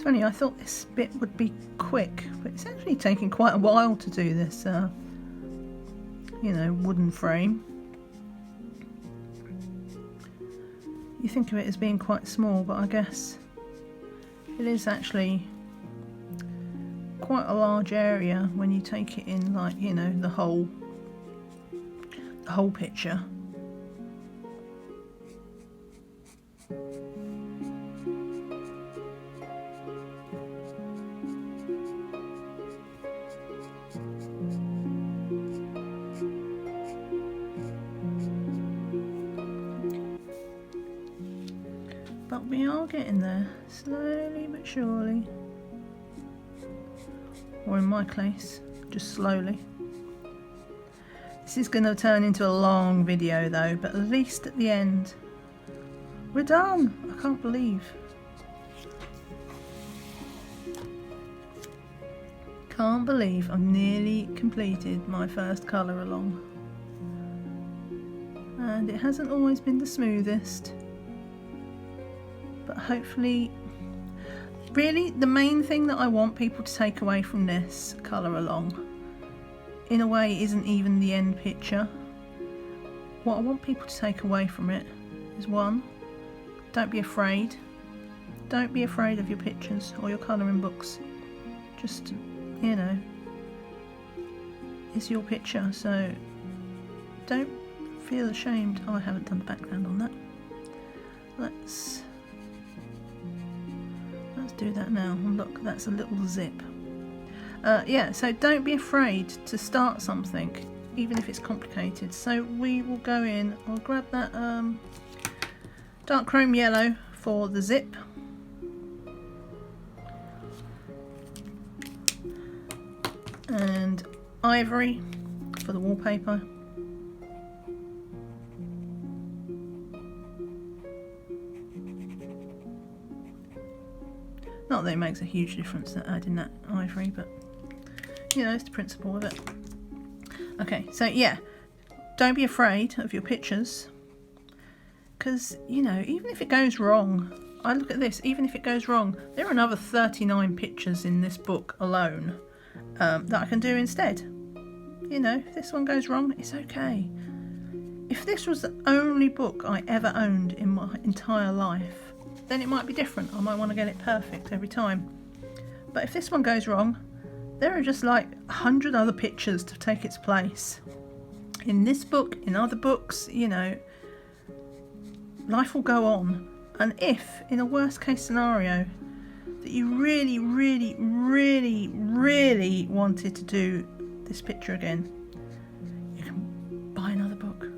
Speaker 1: funny, I thought this bit would be quick, but it's actually taking quite a while to do this, you know, wooden frame. You think of it as being quite small, but I guess it is actually quite a large area when you take it in, like, you know, the whole picture. But we are getting there, slowly but surely. Or in my case, just slowly. This is going to turn into a long video though, but at least at the end, we're done. I can't believe. Can't believe I've nearly completed my first colour along. And it hasn't always been the smoothest. But hopefully, really the main thing that I want people to take away from this colour along, in a way, isn't even the end picture. What I want people to take away from it is, one, don't be afraid. Don't be afraid of your pictures or your colouring books. Just, you know, it's your picture, so don't feel ashamed. Oh, I haven't done the background on that. Let's do that now. And look, that's a little zip. Yeah, so don't be afraid to start something, even if it's complicated. So we will go in, I'll grab that dark chrome yellow for the zip. And ivory for the wallpaper. Not that it makes a huge difference that adding that ivory, but you know, it's the principle of it. Okay, so yeah, don't be afraid of your pictures, because, you know, even if it goes wrong, I look at this, even if it goes wrong, there are another 39 pictures in this book alone that I can do instead. You know, if this one goes wrong, it's okay. If this was the only book I ever owned in my entire life, then it might be different. I might want to get it perfect every time. But if this one goes wrong, there are just like 100 other pictures to take its place. In this book, in other books, you know, life will go on. And if, in a worst case scenario, that you really, really, really, really wanted to do this picture again, you can buy another book.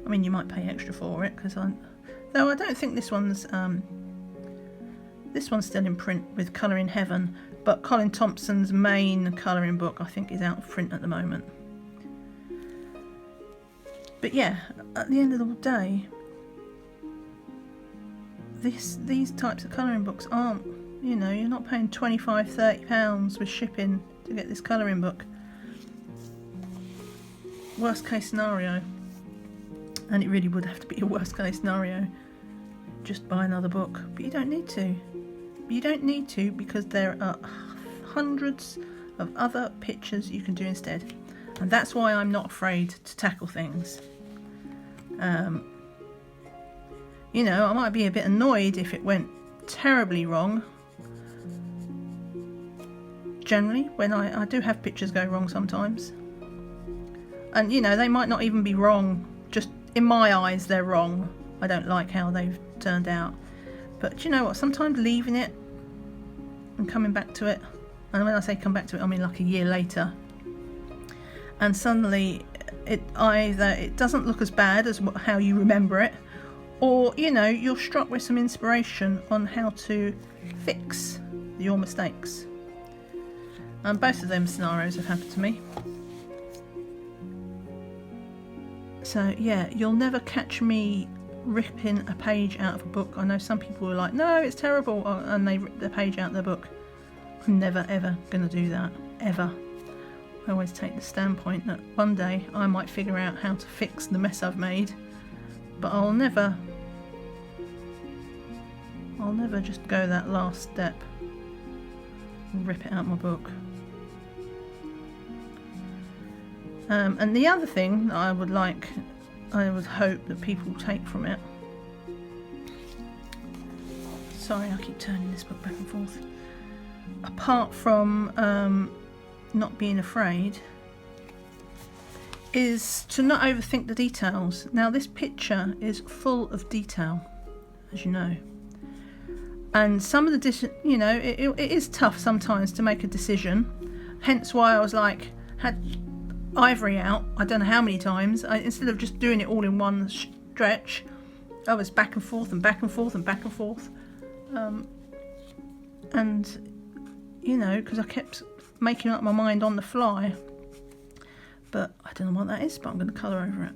Speaker 1: I mean, you might pay extra for it, because though I don't think this one's still in print with Colour in Heaven, but Colin Thompson's main colouring book I think is out of print at the moment. But yeah, at the end of the day, these types of colouring books aren't, you know, you're not paying £25–30 with shipping to get this colouring book. Worst case scenario, and it really would have to be a worst case scenario, just buy another book. But you don't need to. You don't need to, because there are hundreds of other pictures you can do instead. And that's why I'm not afraid to tackle things. You know, I might be a bit annoyed if it went terribly wrong. Generally, when I do have pictures go wrong sometimes. And, you know, they might not even be wrong. Just in my eyes, they're wrong. I don't like how they've turned out. But you know what, sometimes leaving it and coming back to it, and when I say come back to it, I mean like a year later, and suddenly it doesn't look as bad as how you remember it, or, you know, you're struck with some inspiration on how to fix your mistakes. And both of them scenarios have happened to me. So yeah, you'll never catch me ripping a page out of a book. I know some people are like, no, it's terrible, and they rip the page out of their book. I'm never ever going to do that, ever. I always take the standpoint that one day I might figure out how to fix the mess I've made, but I'll never just go that last step. rip it out of my book. And the other thing that I would hope that people take from it, sorry I keep turning this book back and forth, apart from not being afraid, is to not overthink the details. Now this picture is full of detail, as you know, and some of the you know, it is tough sometimes to make a decision, hence why I was like, had ivory out I don't know how many times. Instead of just doing it all in one stretch, I was back and forth and back and forth and back and forth, and you know, because I kept making up my mind on the fly. But I don't know what that is, but I'm going to colour over it.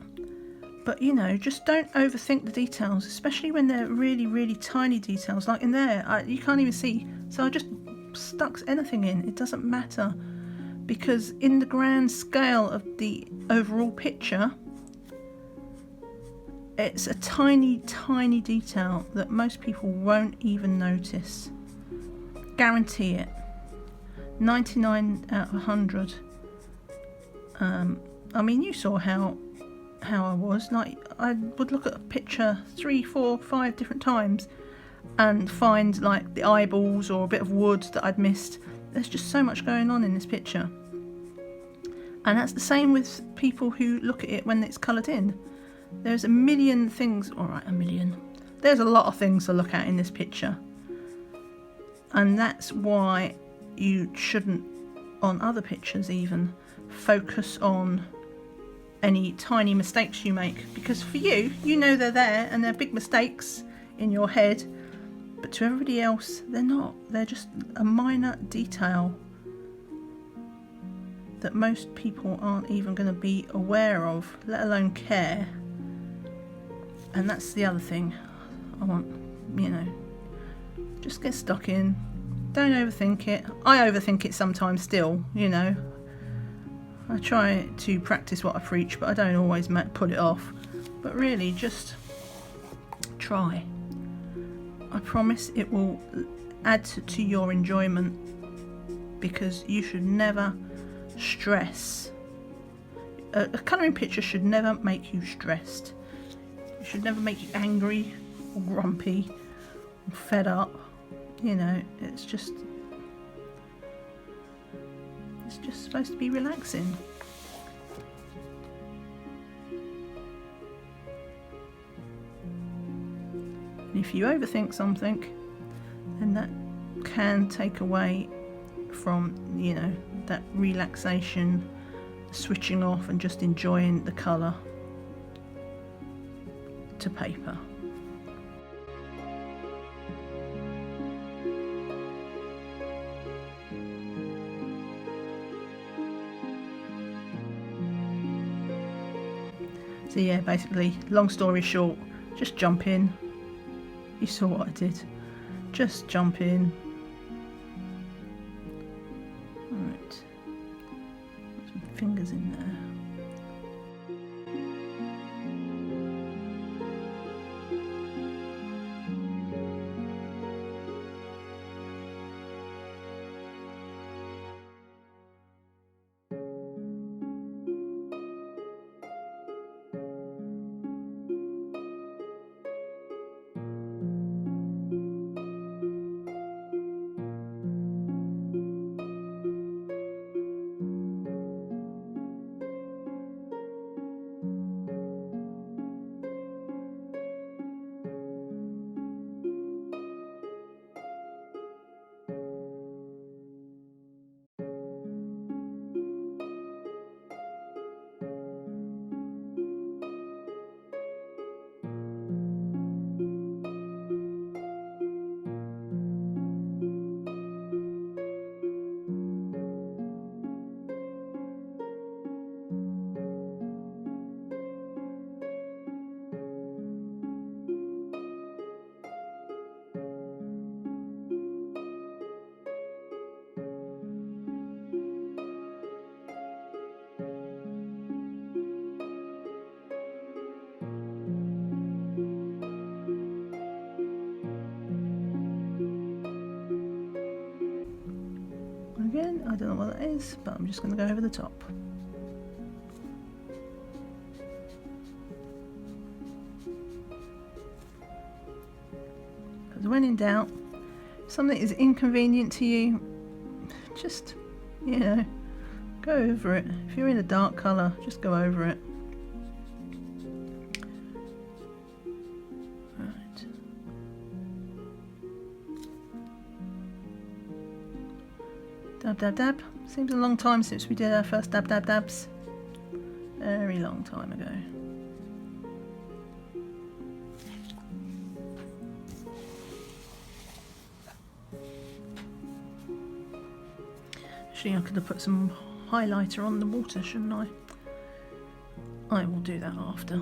Speaker 1: But you know, just don't overthink the details, especially when they're really, really tiny details. Like in there, you can't even see. So I just stuck anything in. It doesn't matter, because in the grand scale of the overall picture, it's a tiny, tiny detail that most people won't even notice. Guarantee it. 99 out of 100. I mean, you saw how I was. Like, I would look at a picture 3, 4, 5 different times and find like the eyeballs or a bit of wood that I'd missed. There's just so much going on in this picture, and that's the same with people who look at it when it's coloured in. There's a million things, alright, a million. There's a lot of things to look at in this picture, and that's why you shouldn't, on other pictures even, focus on any tiny mistakes you make, because for you, you know they're there and they're big mistakes in your head, but to everybody else they're not. They're just a minor detail that most people aren't even going to be aware of, let alone care. And that's the other thing I want, you know, just get stuck in, don't overthink it. I overthink it sometimes still, you know. I try to practice what I preach, but I don't always pull it off. But really, just try. I promise it will add to your enjoyment, because you should never stress. A colouring picture should never make you stressed. It should never make you angry or grumpy or fed up. You know, it's just supposed to be relaxing. And if you overthink something, then that can take away from, you know, that relaxation, switching off and just enjoying the colour to paper. So yeah, basically, long story short, just jump in. You saw what I did. Just jump in. Alright. Put some fingers in there. don't know what that is, but I'm just going to go over the top. Because when in doubt, if something is inconvenient to you, just, you know, go over it. If you're in a dark colour, just go over it. Right. Dab, dab, dab. Seems a long time since we did our first dab, dab, dabs. Very long time ago. Actually, I could have put some highlighter on the water, shouldn't I? I will do that after.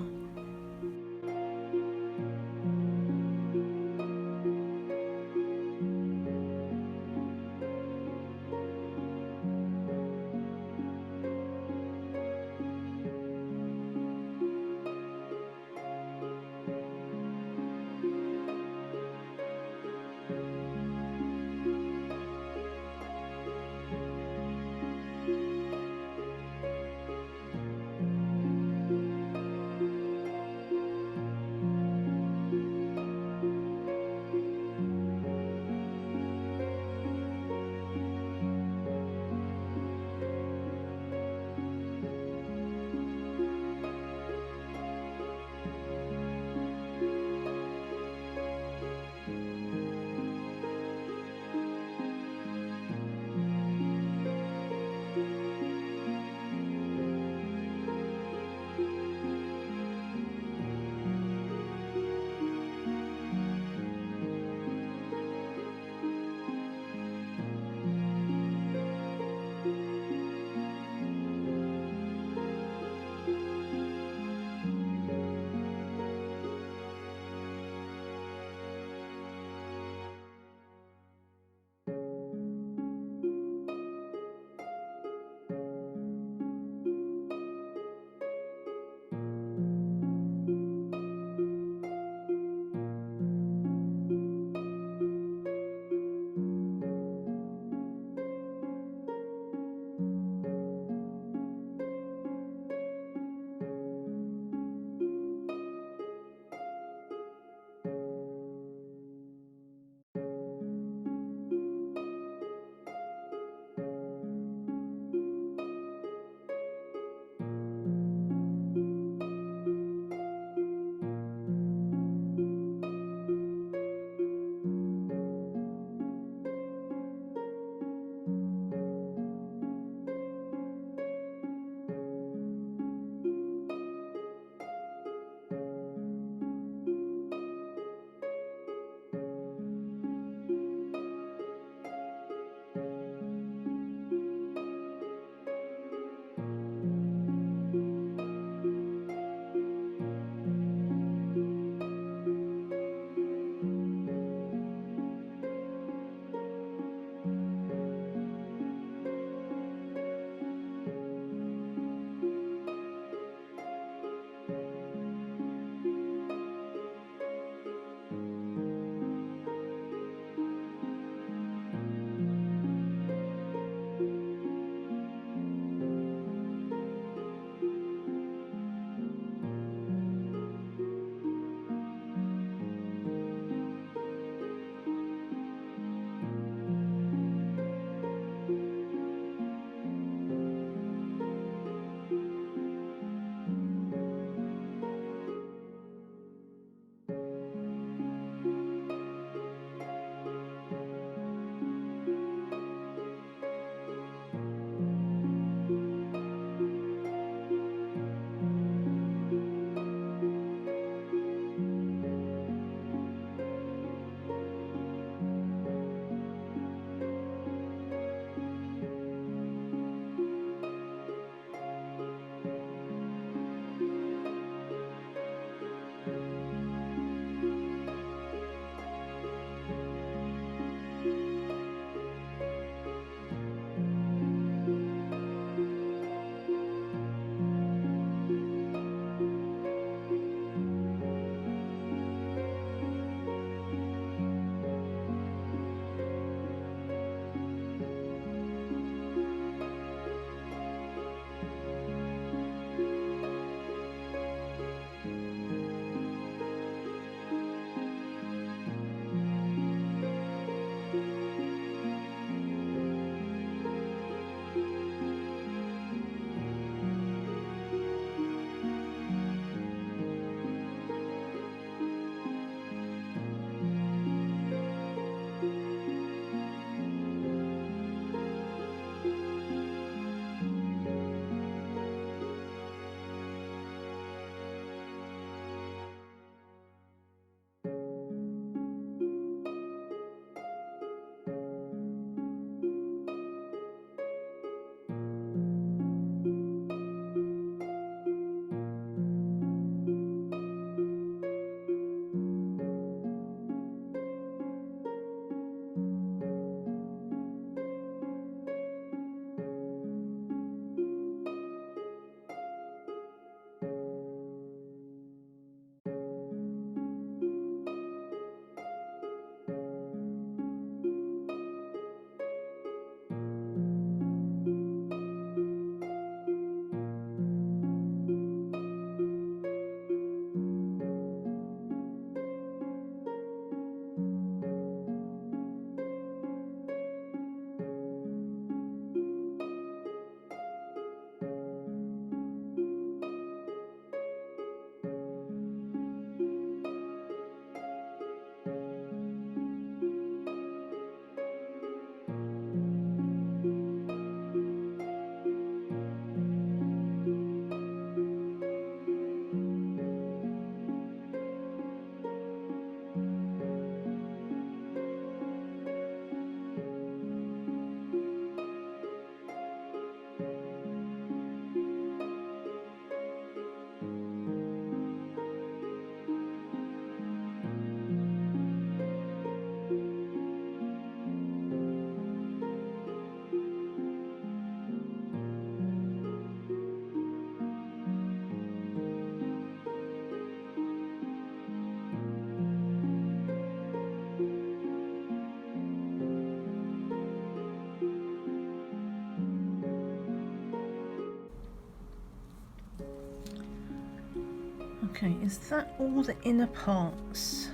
Speaker 1: Okay, is that all the inner parts?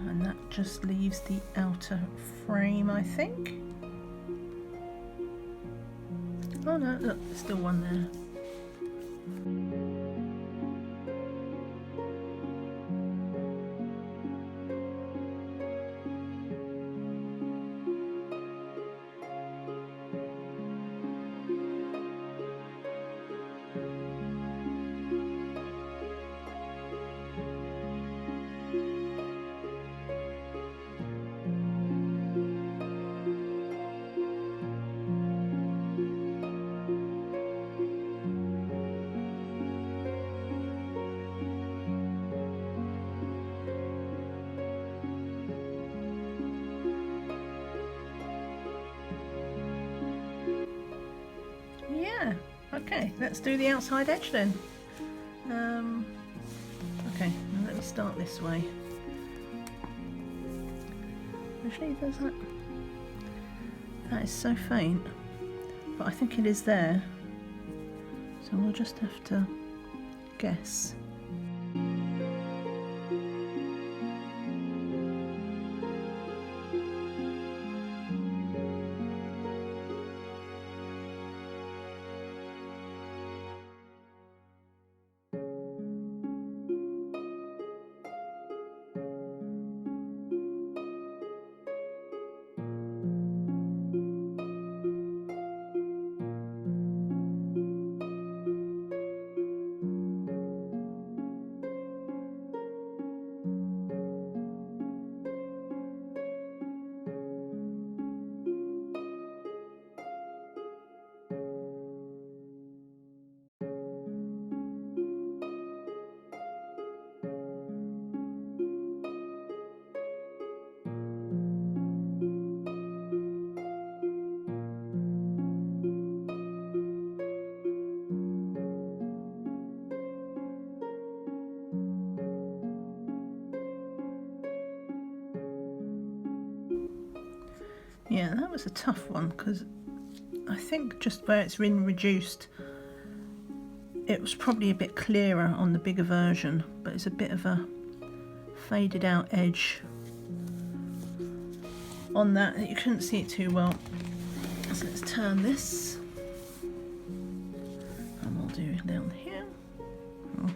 Speaker 1: And that just leaves the outer frame, I think. Oh no, look, there's still one there. Yeah, okay, let's do the outside edge then. Okay, let me start this way. Actually, there's that. That is so faint, but I think it is there. So we'll just have to guess. Yeah, that was a tough one because I think just where it's been reduced, it was probably a bit clearer on the bigger version, but it's a bit of a faded out edge on that you couldn't see it too well. So let's turn this and we'll do down here. Oh.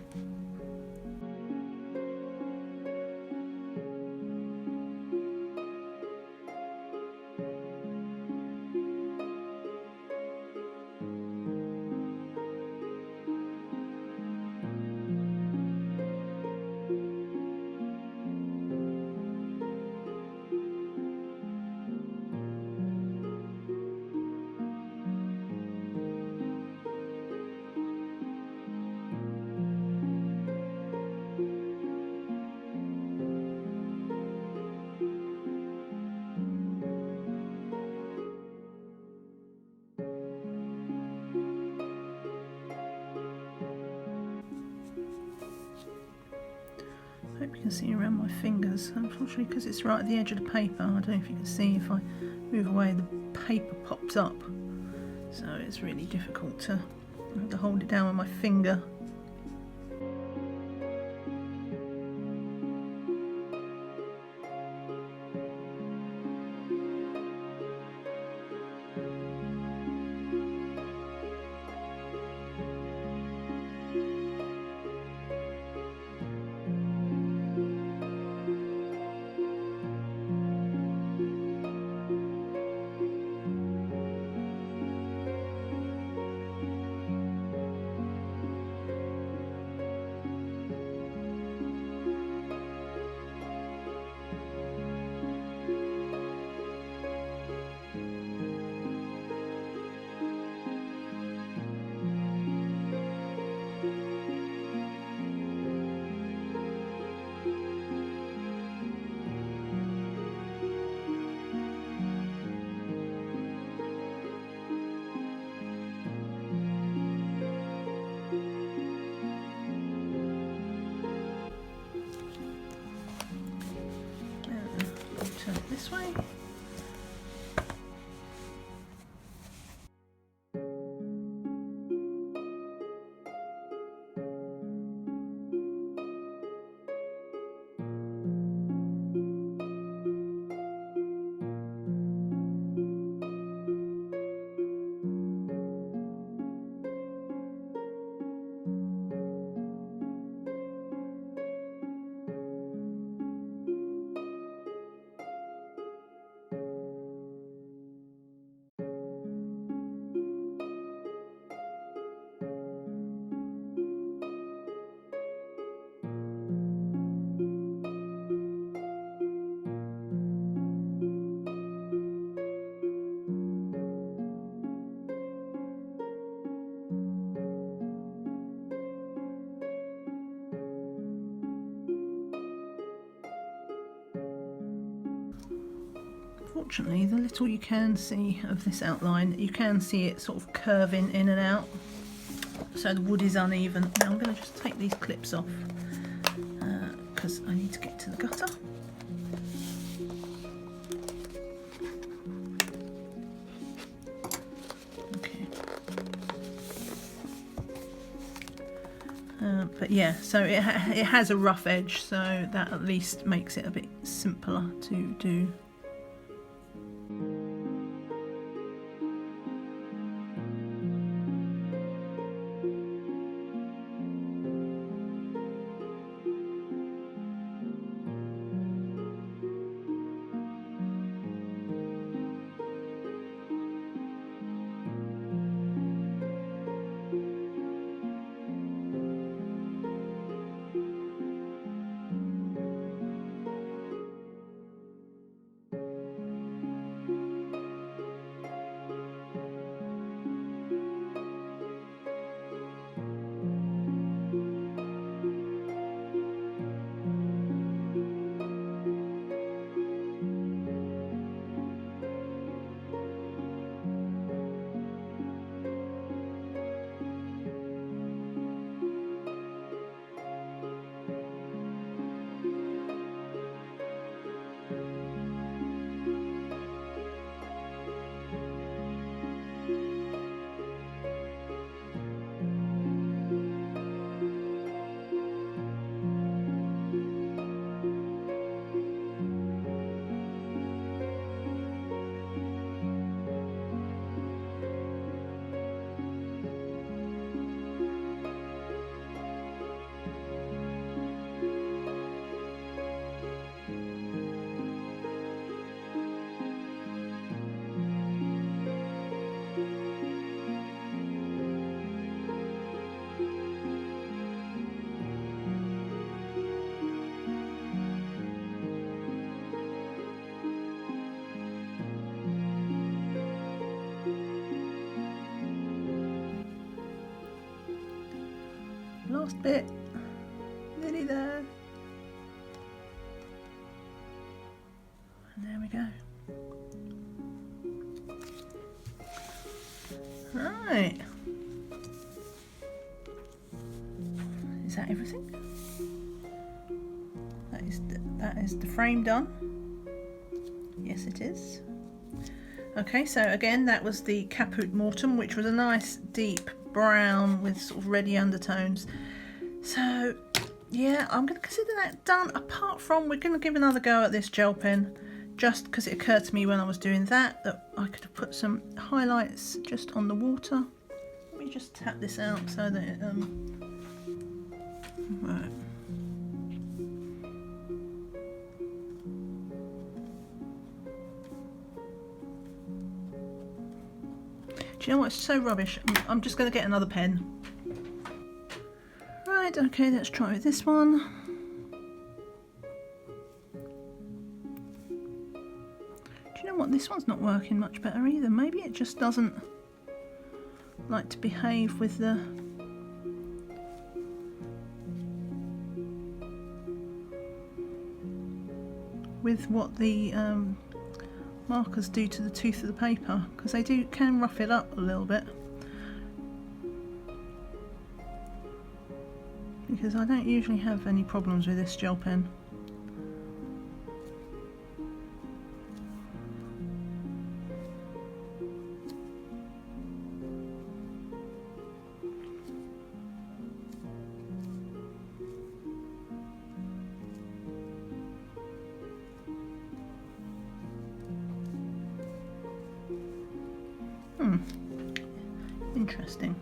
Speaker 1: I hope you can see around my fingers. Unfortunately, because it's right at the edge of the paper, I don't know if you can see, if I move away the paper pops up, so it's really difficult to, I have to hold it down with my finger. Turn it this way. unfortunately, the little you can see of this outline, you can see it sort of curving in and out, so the wood is uneven. Now I'm going to just take these clips off because I need to get to the gutter. Okay. But yeah, so it has a rough edge, so that at least makes it a bit simpler to do. Last bit, nearly there. And there we go. Right. Is that everything? That is the frame done. Yes, it is. Okay, so again, that was the Caput Mortuum, which was a nice deep brown with sort of reddy undertones. So yeah, I'm going to consider that done, apart from we're going to give another go at this gel pen, just because it occurred to me when I was doing that I could have put some highlights just on the water. Let me just tap this out so that it right. Do you know what, it's so rubbish. I'm just going to get another pen. Right, okay, let's try with this one. Do you know what, this one's not working much better either. Maybe it just doesn't like to behave with the... with what the markers do to the tooth of the paper, because they can rough it up a little bit. Because I don't usually have any problems with this gel pen. Interesting.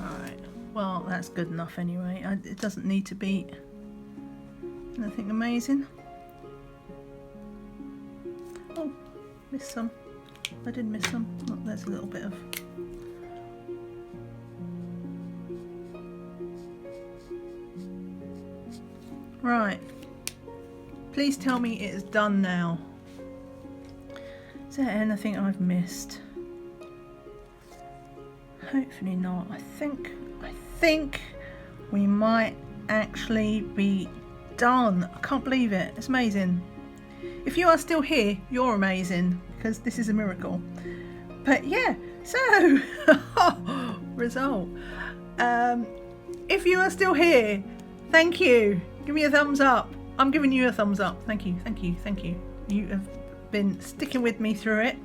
Speaker 1: Alright, well that's good enough anyway. It doesn't need to be anything amazing. Oh, missed some. I did miss some. Look, there's a little bit of... Right, please tell me it is done now. Is there anything I've missed? Hopefully not. I think we might actually be done. I can't believe it. It's amazing. if you are still here, you're amazing, because this is a miracle. But yeah, so result. If you are still here, thank you. Give me a thumbs up. I'm giving you a thumbs up. Thank you, thank you, thank you. You have been sticking with me through it.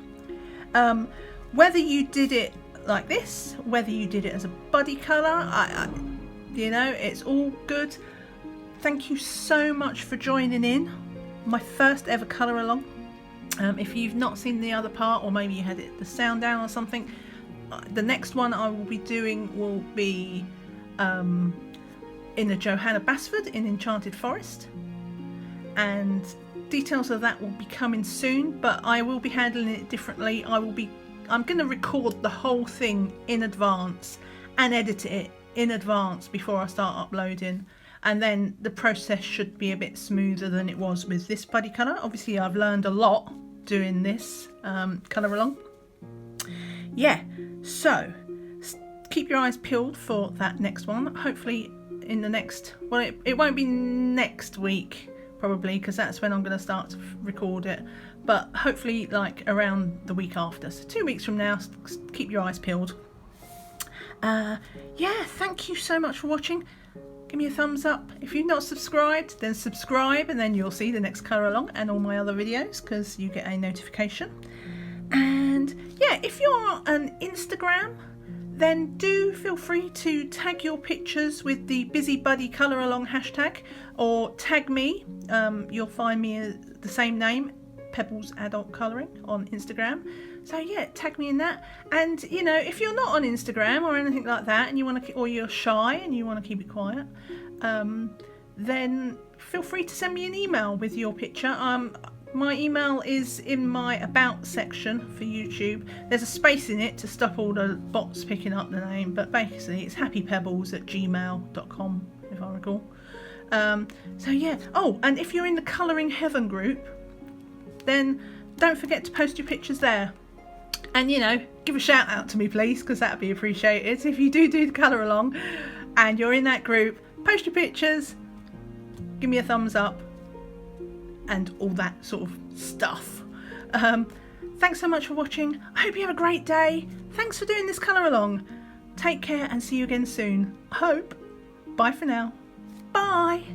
Speaker 1: Whether you did it like this, whether you did it as a buddy colour, you know, it's all good. Thank you so much for joining in. My first ever colour along. If you've not seen the other part, or maybe you had the sound down or something, the next one I will be doing will be in a Johanna Basford in Enchanted Forest, and details of that will be coming soon, but I will be handling it differently. I'm going to record the whole thing in advance and edit it in advance before I start uploading, and then the process should be a bit smoother than it was with this buddy colour. Obviously I've learned a lot doing this colour along. Yeah, so keep your eyes peeled for that next one. Hopefully in the next, well, it won't be next week probably, because that's when I'm going to start to record it, but hopefully like around the week after, so 2 weeks from now. Keep your eyes peeled. Yeah, thank you so much for watching. Give me a thumbs up. If you've not subscribed, then subscribe, and then you'll see the next colour along and all my other videos, because you get a notification. And yeah, if you're on Instagram, then do feel free to tag your pictures with the Busy Buddy Colour Along hashtag, or tag me. You'll find me the same name, Pebblez Adult Colouring, on Instagram. So yeah, tag me in that. And you know, if you're not on Instagram or anything like that, and you want to, or you're shy and you want to keep it quiet, then feel free to send me an email with your picture. My email is in my about section for YouTube. There's a space in it to stop all the bots picking up the name, but basically it's happypebbles@gmail.com, if I recall. So yeah. Oh, and if you're in the Colouring Heaven group, then don't forget to post your pictures there. And you know, give a shout out to me please, because that'd be appreciated. If you do the colour along and you're in that group, post your pictures, give me a thumbs up, and all that sort of stuff. Thanks so much for watching. I hope you have a great day. Thanks for doing this colour along. Take care and see you again soon. Hope. Bye for now. Bye.